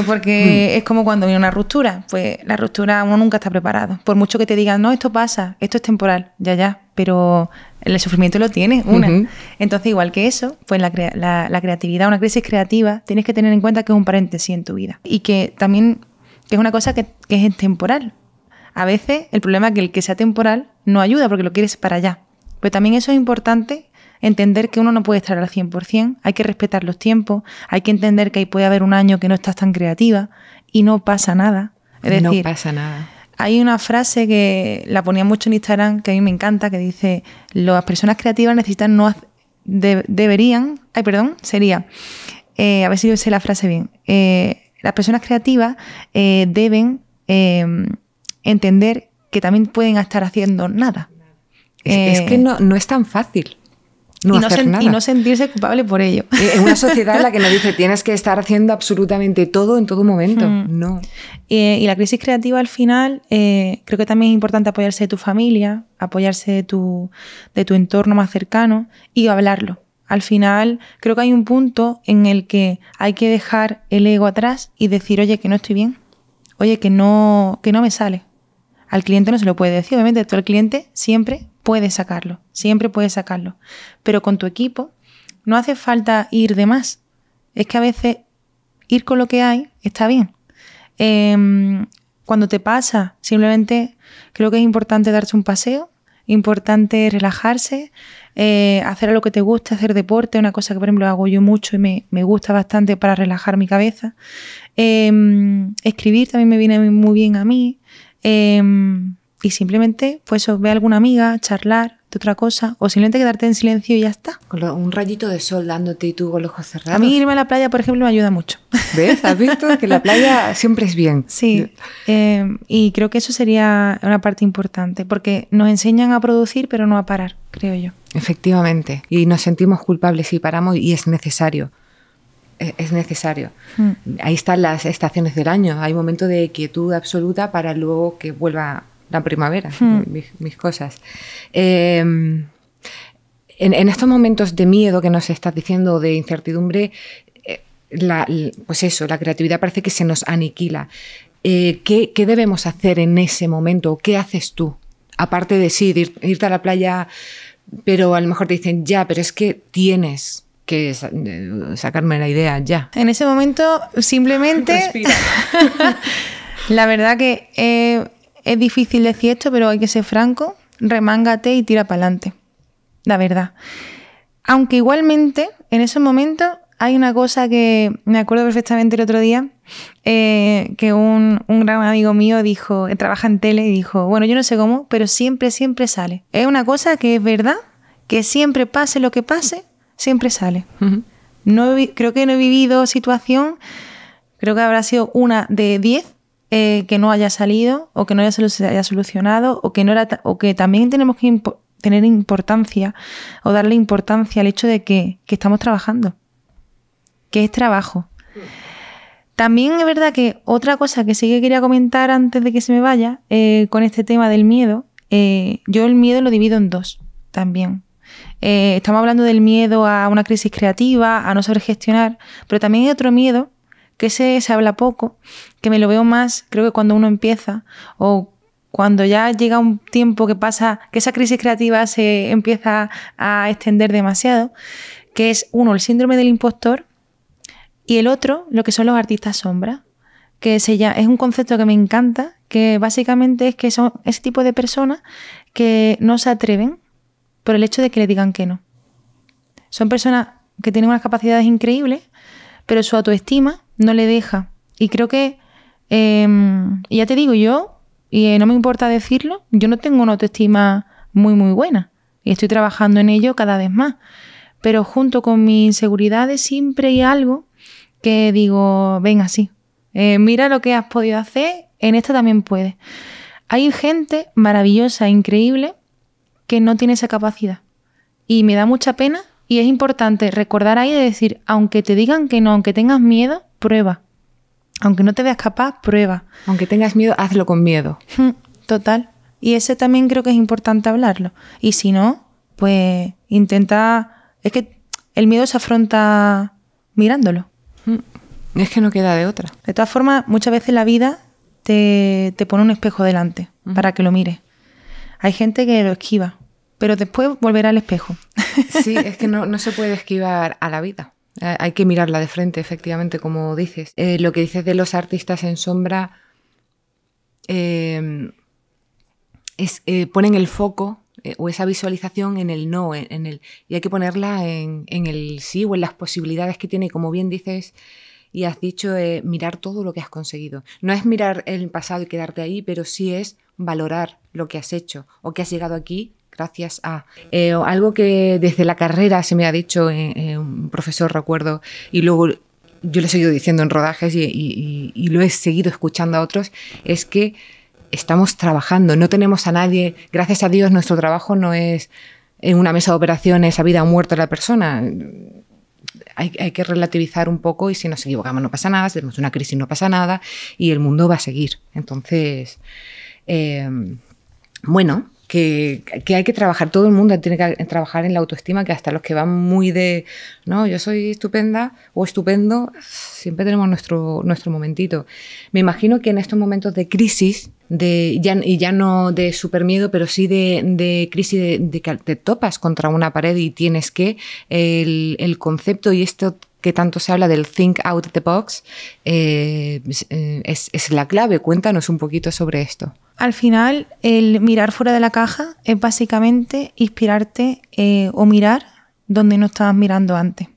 Porque es como cuando viene una ruptura. Pues la ruptura uno nunca está preparado. Por mucho que te digan, no, esto pasa, esto es temporal, ya, pero el sufrimiento lo tiene una. Entonces, igual que eso, pues la creatividad, una crisis creativa, tienes que tener en cuenta que es un paréntesis en tu vida. Y que también que es una cosa que es temporal. A veces el problema es que el que sea temporal no ayuda porque lo quieres para allá. Pero también eso es importante, entender que uno no puede estar al 100%, hay que respetar los tiempos, hay que entender que ahí puede haber un año que no estás tan creativa y no pasa nada. Es decir, no pasa nada. Hay una frase que la ponía mucho en Instagram, que a mí me encanta, que dice, las personas creativas necesitan sería, a ver si yo sé la frase bien, las personas creativas deben entender que también pueden estar haciendo nada. Es que no es tan fácil. Y no sentirse culpable por ello. En una sociedad en la que nos dice tienes que estar haciendo absolutamente todo en todo momento. No. Y la crisis creativa al final, creo que también es importante apoyarse de tu familia, apoyarse de tu entorno más cercano y hablarlo. Al final creo que hay un punto en el que hay que dejar el ego atrás y decir, oye, que no estoy bien, oye, que no me sale. Al cliente no se lo puede decir, obviamente, tú al cliente siempre puedes sacarlo, pero con tu equipo no hace falta ir de más. Es que a veces ir con lo que hay está bien. Cuando te pasa, simplemente creo que es importante darse un paseo, importante relajarse, hacer lo que te guste, hacer deporte, una cosa que por ejemplo hago yo mucho y me gusta bastante para relajar mi cabeza. Escribir también me viene muy bien a mí. Y simplemente, pues ve a alguna amiga, charlar de otra cosa, o simplemente quedarte en silencio y ya está. Con un rayito de sol dándote y tú con los ojos cerrados. A mí irme a la playa, por ejemplo, me ayuda mucho. ¿Ves? ¿Has visto? Que la playa siempre es bien. Sí, y creo que eso sería una parte importante, porque nos enseñan a producir, pero no a parar, creo yo. Efectivamente, y nos sentimos culpables si paramos y es necesario. Es necesario. Ahí están las estaciones del año. Hay momentos de quietud absoluta para luego que vuelva la primavera, mis cosas. En estos momentos de miedo que nos estás diciendo, de incertidumbre, pues eso, la creatividad parece que se nos aniquila. ¿Qué debemos hacer en ese momento? ¿Qué haces tú? Aparte de irte a la playa, pero a lo mejor te dicen, ya, pero es que tienes que sacarme la idea ya. En ese momento simplemente respira. La verdad que es difícil decir esto, pero hay que ser franco, remángate y tira para adelante, la verdad. Aunque igualmente en esos momentos hay una cosa que me acuerdo perfectamente el otro día, que un gran amigo mío dijo, que trabaja en tele, y dijo, bueno, yo no sé cómo, pero siempre sale. Es una cosa que es verdad, que siempre pase lo que pase, siempre sale. Creo que no he vivido situación, creo que habrá sido una de 10 que no haya salido o que no se haya solucionado o que también tenemos que tener importancia o darle importancia al hecho de que estamos trabajando, que es trabajo. También es verdad que otra cosa que sí que quería comentar antes de que se me vaya, con este tema del miedo, yo el miedo lo divido en dos también. Estamos hablando del miedo a una crisis creativa, a no saber gestionar, pero también hay otro miedo que se habla poco, que me lo veo más, creo que cuando uno empieza o cuando ya llega un tiempo que pasa, que esa crisis creativa se empieza a extender demasiado, que es uno, el síndrome del impostor, y el otro, lo que son los artistas sombra, que es un concepto que me encanta, que básicamente es que son ese tipo de personas que no se atreven por el hecho de que le digan que no. Son personas que tienen unas capacidades increíbles, pero su autoestima no le deja. Y creo que, y ya te digo yo, y no me importa decirlo, yo no tengo una autoestima muy buena y estoy trabajando en ello cada vez más. Pero junto con mis inseguridades siempre hay algo que digo, venga, sí, mira lo que has podido hacer, en esto también puedes. Hay gente maravillosa, increíble, que no tiene esa capacidad. Y me da mucha pena y es importante recordar ahí de decir, aunque te digan que no, aunque tengas miedo, prueba. Aunque no te veas capaz, prueba. Aunque tengas miedo, hazlo con miedo. Total. Y ese también creo que es importante hablarlo. Y si no, pues intenta... Es que el miedo se afronta mirándolo. Es que no queda de otra. De todas formas, muchas veces la vida te pone un espejo delante para que lo mires. Hay gente que lo esquiva, pero después volverá al espejo. Sí, es que no se puede esquivar a la vida. Hay que mirarla de frente, efectivamente, como dices. Lo que dices de los artistas en sombra ponen el foco o esa visualización en el no, y hay que ponerla en el sí o en las posibilidades que tiene. Y como bien dices y has dicho, mirar todo lo que has conseguido. No es mirar el pasado y quedarte ahí, pero sí es valorar lo que has hecho o que has llegado aquí gracias a algo que desde la carrera se me ha dicho un profesor, recuerdo, y luego yo lo he seguido diciendo en rodajes y lo he seguido escuchando a otros, es que estamos trabajando, no tenemos a nadie, gracias a Dios nuestro trabajo no es en una mesa de operaciones a vida o muerte la persona. Hay que relativizar un poco y si nos equivocamos no pasa nada, si tenemos una crisis no pasa nada y el mundo va a seguir. Entonces, bueno, que hay que trabajar, todo el mundo tiene que trabajar en la autoestima, que hasta los que van muy de, no, yo soy estupenda o estupendo, siempre tenemos nuestro momentito. Me imagino que en estos momentos de crisis, ya no de super miedo, pero sí de crisis, de que te topas contra una pared y tienes que, el concepto y esto que tanto se habla del think out of the box, es la clave. Cuéntanos un poquito sobre esto. Al final, el mirar fuera de la caja es básicamente inspirarte o mirar donde no estabas mirando antes.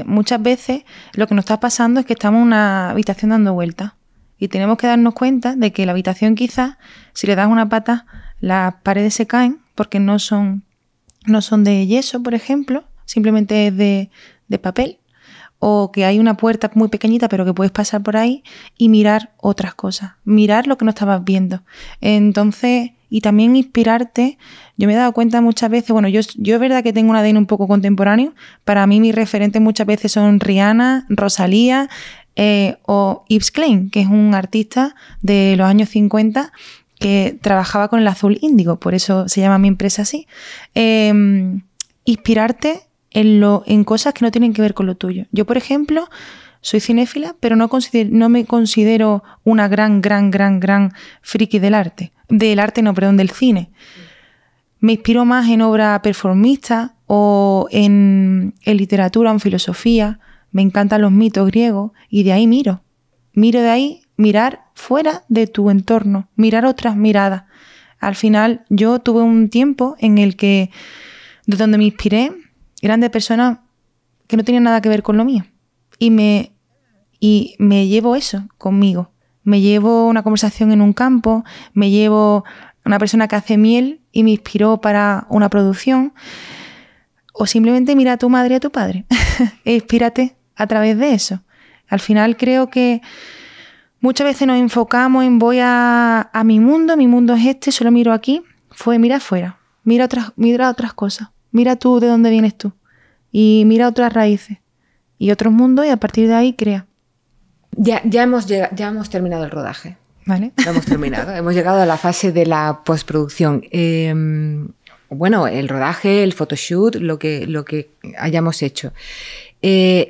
Muchas veces lo que nos está pasando es que estamos en una habitación dando vueltas y tenemos que darnos cuenta de que la habitación quizás, si le das una pata, las paredes se caen porque no son de yeso, por ejemplo, simplemente es de papel, o que hay una puerta muy pequeñita pero que puedes pasar por ahí y mirar otras cosas, mirar lo que no estabas viendo. Entonces, y también inspirarte. Yo me he dado cuenta muchas veces, bueno, yo es verdad que tengo un ADN un poco contemporáneo, para mí mis referentes muchas veces son Rihanna, Rosalía o Yves Klein, que es un artista de los años 50 que trabajaba con el azul índigo, por eso se llama mi empresa así. Inspirarte en cosas que no tienen que ver con lo tuyo. Yo, por ejemplo, soy cinéfila, pero no me considero una gran friki del arte. Del cine. Me inspiro más en obra performista o en literatura o en filosofía. Me encantan los mitos griegos y de ahí miro. Miro de ahí, mirar fuera de tu entorno, mirar otras miradas. Al final, yo tuve un tiempo en el que, de donde me inspiré, eran de personas que no tenían nada que ver con lo mío. Y me llevo eso conmigo. Me llevo una conversación en un campo, me llevo una persona que hace miel y me inspiró para una producción. O simplemente mira a tu madre y a tu padre. E inspírate a través de eso. Al final creo que muchas veces nos enfocamos en voy a mi mundo es este, solo miro aquí. Mira afuera, mira otras cosas. Mira tú de dónde vienes tú y mira otras raíces y otros mundos y a partir de ahí crea. Ya hemos terminado el rodaje. ¿Vale? Lo hemos terminado. Hemos llegado a la fase de la postproducción. Bueno, el rodaje, el photoshoot, lo que hayamos hecho.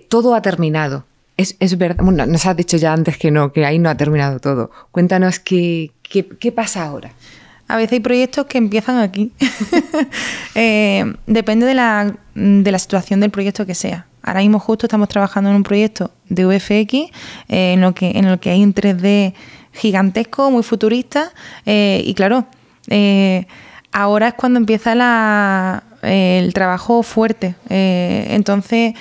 Todo ha terminado. Es verdad. Bueno, nos has dicho ya antes que no, que ahí no ha terminado todo. Cuéntanos qué pasa ahora. A veces hay proyectos que empiezan aquí. Depende de la situación del proyecto que sea. Ahora mismo justo estamos trabajando en un proyecto de VFX en lo que hay un 3D gigantesco, muy futurista. Y claro, ahora es cuando empieza el trabajo fuerte. Entonces,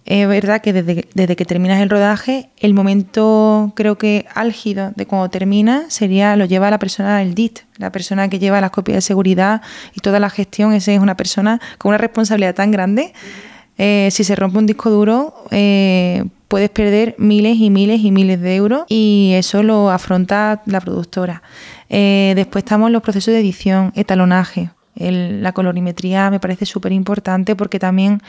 es verdad que desde que terminas el rodaje, el momento creo que álgido de cuando termina lo lleva la persona, el DIT, la persona que lleva las copias de seguridad y toda la gestión. Esa es una persona con una responsabilidad tan grande. Si se rompe un disco duro, puedes perder miles y miles y miles de euros y eso lo afronta la productora. Después estamos los procesos de edición, etalonaje. La colorimetría me parece súper importante porque también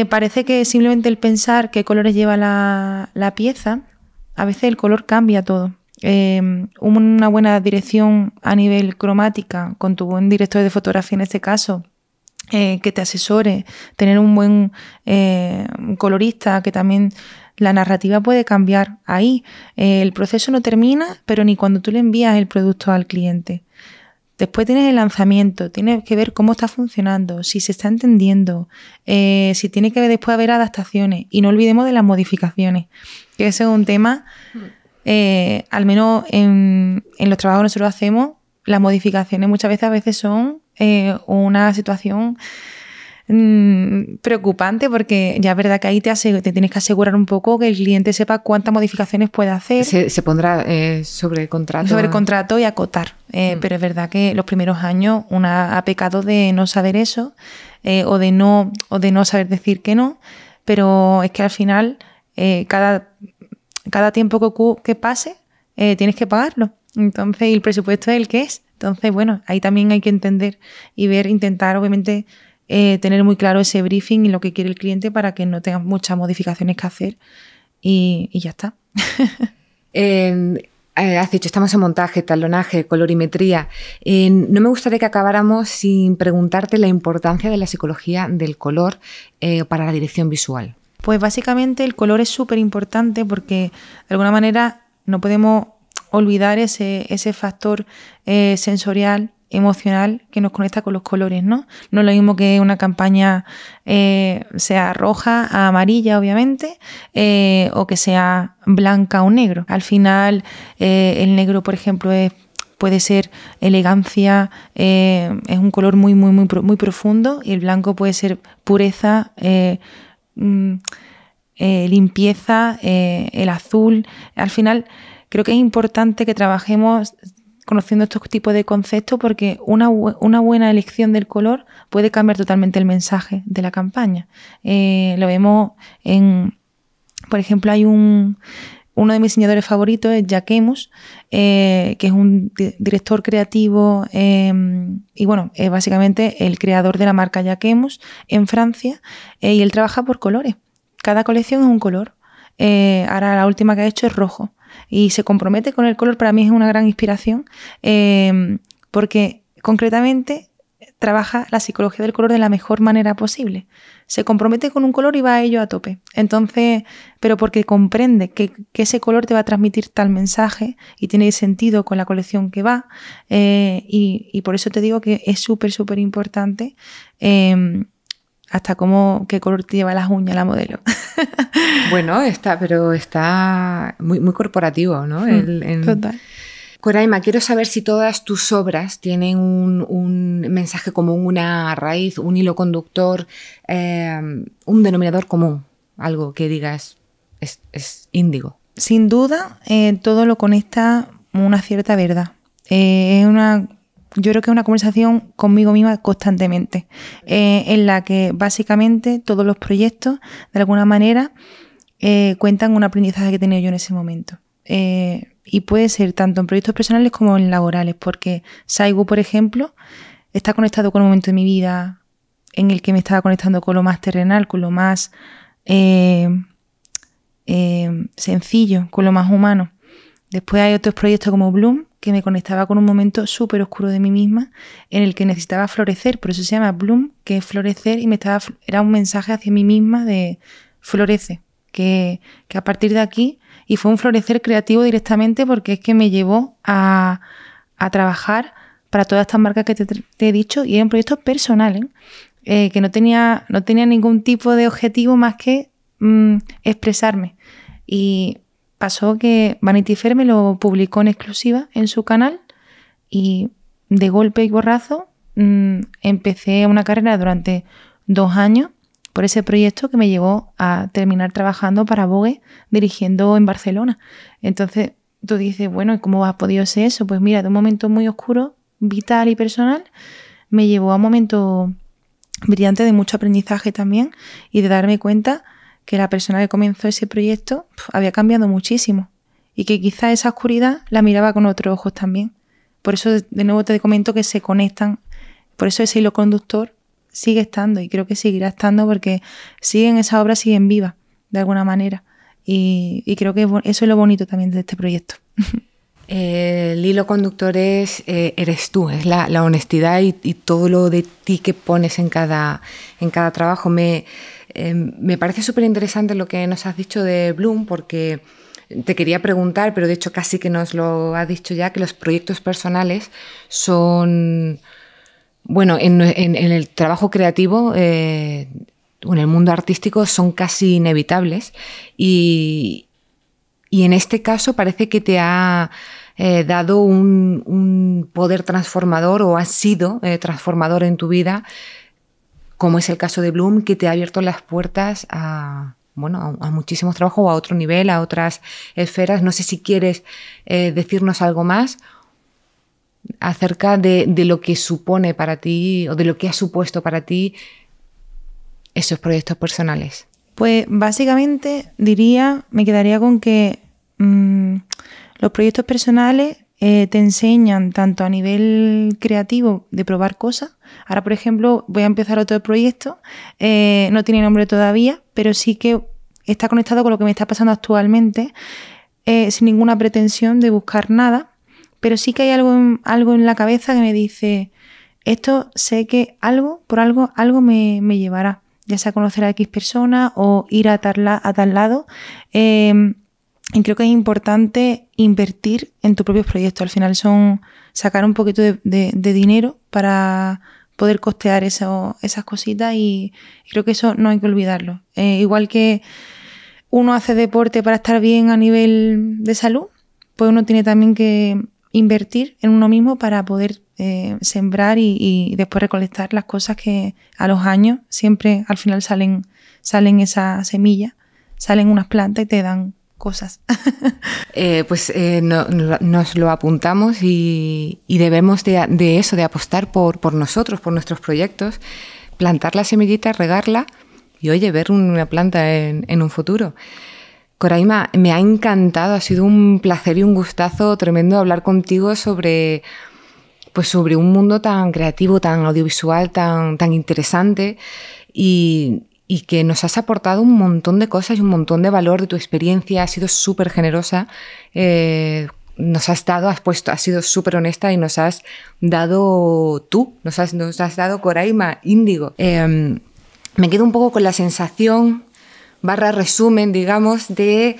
parece que simplemente el pensar qué colores lleva la pieza, a veces el color cambia todo. Una buena dirección a nivel cromática, con tu buen director de fotografía en este caso, que te asesore, tener un buen colorista, que también la narrativa puede cambiar ahí. El proceso no termina, pero ni cuando tú le envías el producto al cliente. Después tienes el lanzamiento, tienes que ver cómo está funcionando, si se está entendiendo, si tiene que después haber adaptaciones. Y no olvidemos de las modificaciones, que ese es un tema, al menos en los trabajos que nosotros hacemos, las modificaciones muchas veces son una situación preocupante, porque ya es verdad que ahí te tienes que asegurar un poco que el cliente sepa cuántas modificaciones puede hacer. Se pondrá sobre contrato. Sobre contrato y acotar. Pero es verdad que los primeros años una ha pecado de no saber eso o de no saber decir que no, pero es que al final cada tiempo que pase tienes que pagarlo. Entonces, el presupuesto es el que es. Entonces, bueno, ahí también hay que entender y ver, intentar obviamente tener muy claro ese briefing y lo que quiere el cliente para que no tenga muchas modificaciones que hacer y ya está. Has dicho, estamos en montaje, talonaje, colorimetría. No me gustaría que acabáramos sin preguntarte la importancia de la psicología del color para la dirección visual. Pues básicamente el color es súper importante porque de alguna manera no podemos olvidar ese factor sensorial, emocional que nos conecta con los colores, ¿no? No es lo mismo que una campaña sea roja a amarilla, obviamente, o que sea blanca o negro. Al final, el negro, por ejemplo, puede ser elegancia, es un color muy, muy, muy, muy profundo, y el blanco puede ser pureza, limpieza, el azul. Al final, creo que es importante que trabajemos conociendo estos tipos de conceptos porque una buena elección del color puede cambiar totalmente el mensaje de la campaña. Lo vemos por ejemplo, hay uno de mis diseñadores favoritos, es Jacquemus, que es un director creativo y bueno, es básicamente el creador de la marca Jacquemus en Francia, y él trabaja por colores. Cada colección es un color. Ahora la última que ha hecho es rojo. Y se compromete con el color. Para mí es una gran inspiración porque concretamente trabaja la psicología del color de la mejor manera posible. Se compromete con un color y va a ello a tope. Entonces, pero porque comprende que ese color te va a transmitir tal mensaje y tiene sentido con la colección que va, y por eso te digo que es súper, súper importante hasta qué color te lleva las uñas la modelo. Bueno, está muy, muy corporativo, ¿no? Total. Coraima, quiero saber si todas tus obras tienen un mensaje común, una raíz, un hilo conductor, un denominador común, algo que digas es índigo. Sin duda, todo lo conecta una cierta verdad. Yo creo que es una conversación conmigo misma constantemente, en la que básicamente todos los proyectos, de alguna manera, cuentan un aprendizaje que he tenido yo en ese momento. Y puede ser tanto en proyectos personales como en laborales, porque Saigu, por ejemplo, está conectado con un momento de mi vida en el que me estaba conectando con lo más terrenal, con lo más sencillo, con lo más humano. Después hay otros proyectos como Bloom, que me conectaba con un momento súper oscuro de mí misma en el que necesitaba florecer, por eso se llama Bloom, que es florecer, y era un mensaje hacia mí misma de florece, que a partir de aquí, y fue un florecer creativo directamente porque es que me llevó a trabajar para todas estas marcas que te he dicho, y eran proyectos personales, que no tenía ningún tipo de objetivo más que expresarme. Y pasó que Vanity Fair me lo publicó en exclusiva en su canal y de golpe y borrazo empecé una carrera durante 2 años por ese proyecto que me llevó a terminar trabajando para Vogue dirigiendo en Barcelona. Entonces tú dices, bueno, ¿cómo ha podido ser eso? Pues mira, de un momento muy oscuro, vital y personal, me llevó a un momento brillante de mucho aprendizaje también y de darme cuenta que la persona que comenzó ese proyecto había cambiado muchísimo y que quizá esa oscuridad la miraba con otros ojos también. Por eso, de nuevo, te comento que se conectan. Por eso ese hilo conductor sigue estando y creo que seguirá estando porque esas obras siguen vivas de alguna manera. Y creo que eso es lo bonito también de este proyecto. El hilo conductor eres tú, es la honestidad y todo lo de ti que pones en cada trabajo. Me parece súper interesante lo que nos has dicho de Bloom, porque te quería preguntar, pero de hecho casi que nos lo has dicho ya, que los proyectos personales son, bueno, en el trabajo creativo, en el mundo artístico son casi inevitables y en este caso parece que te ha dado un poder transformador o has sido transformador en tu vida, como es el caso de Bloom, que te ha abierto las puertas a muchísimos trabajos o a otro nivel, a otras esferas. No sé si quieres decirnos algo más acerca de lo que supone para ti o de lo que ha supuesto para ti esos proyectos personales. Pues básicamente me quedaría con que los proyectos personales te enseñan tanto a nivel creativo de probar cosas. Ahora, por ejemplo, voy a empezar otro proyecto, no tiene nombre todavía, pero sí que está conectado con lo que me está pasando actualmente, sin ninguna pretensión de buscar nada, pero sí que hay algo en la cabeza que me dice, esto sé que algo me llevará, ya sea conocer a X persona o ir a tal lado. Y creo que es importante invertir en tus propios proyectos. Al final son sacar un poquito de dinero para poder costear esas cositas y creo que eso no hay que olvidarlo. Igual que uno hace deporte para estar bien a nivel de salud, pues uno tiene también que invertir en uno mismo para poder sembrar y después recolectar las cosas que a los años siempre al final salen esas semillas, salen unas plantas y te dan cosas. Nos lo apuntamos y debemos de eso, de apostar por nosotros, por nuestros proyectos, plantar la semillita, regarla y, oye, ver una planta en un futuro. Coraima, me ha encantado, ha sido un placer y un gustazo tremendo hablar contigo sobre un mundo tan creativo, tan audiovisual, tan interesante y que nos has aportado un montón de cosas y un montón de valor de tu experiencia. Has sido súper generosa, has sido súper honesta y nos has dado nos has dado Coraima Índigo. Me quedo un poco con la sensación /resumen, digamos, de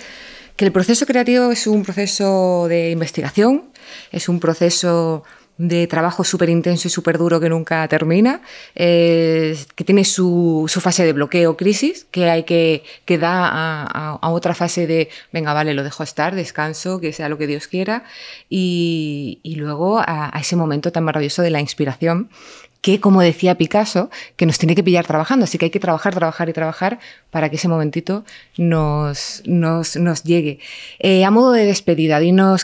que el proceso creativo es un proceso de investigación, es un proceso de trabajo súper intenso y súper duro que nunca termina, que tiene su fase de bloqueo, crisis, que hay que da a otra fase de venga, vale, lo dejo estar, descanso, que sea lo que Dios quiera, y luego a ese momento tan maravilloso de la inspiración, que, como decía Picasso, que nos tiene que pillar trabajando, así que hay que trabajar para que ese momentito nos llegue. A modo de despedida,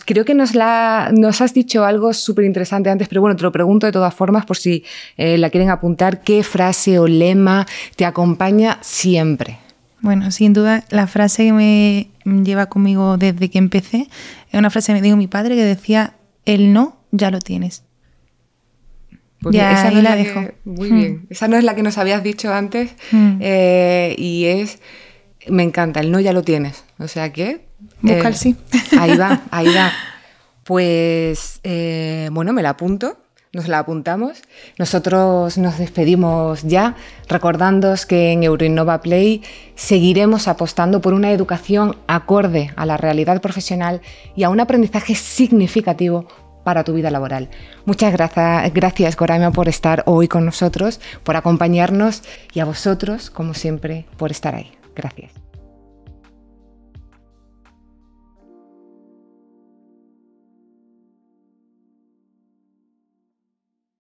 creo que nos has dicho algo súper interesante antes, pero bueno, te lo pregunto de todas formas por si la quieren apuntar. ¿Qué frase o lema te acompaña siempre? Bueno, sin duda, la frase que me lleva conmigo desde que empecé es una frase que me dijo mi padre que decía, el no ya lo tienes. Pues ya, esa no la dejo. Muy bien. Esa no es la que nos habías dicho antes y me encanta, el no ya lo tienes. O sea que... busca el sí. Ahí va. Pues, me la apunto, nos la apuntamos. Nosotros nos despedimos ya, recordándoos que en Euroinnova Play seguiremos apostando por una educación acorde a la realidad profesional y a un aprendizaje significativo para tu vida laboral. Muchas gracias, Coraima, por estar hoy con nosotros, por acompañarnos y a vosotros, como siempre, por estar ahí. Gracias.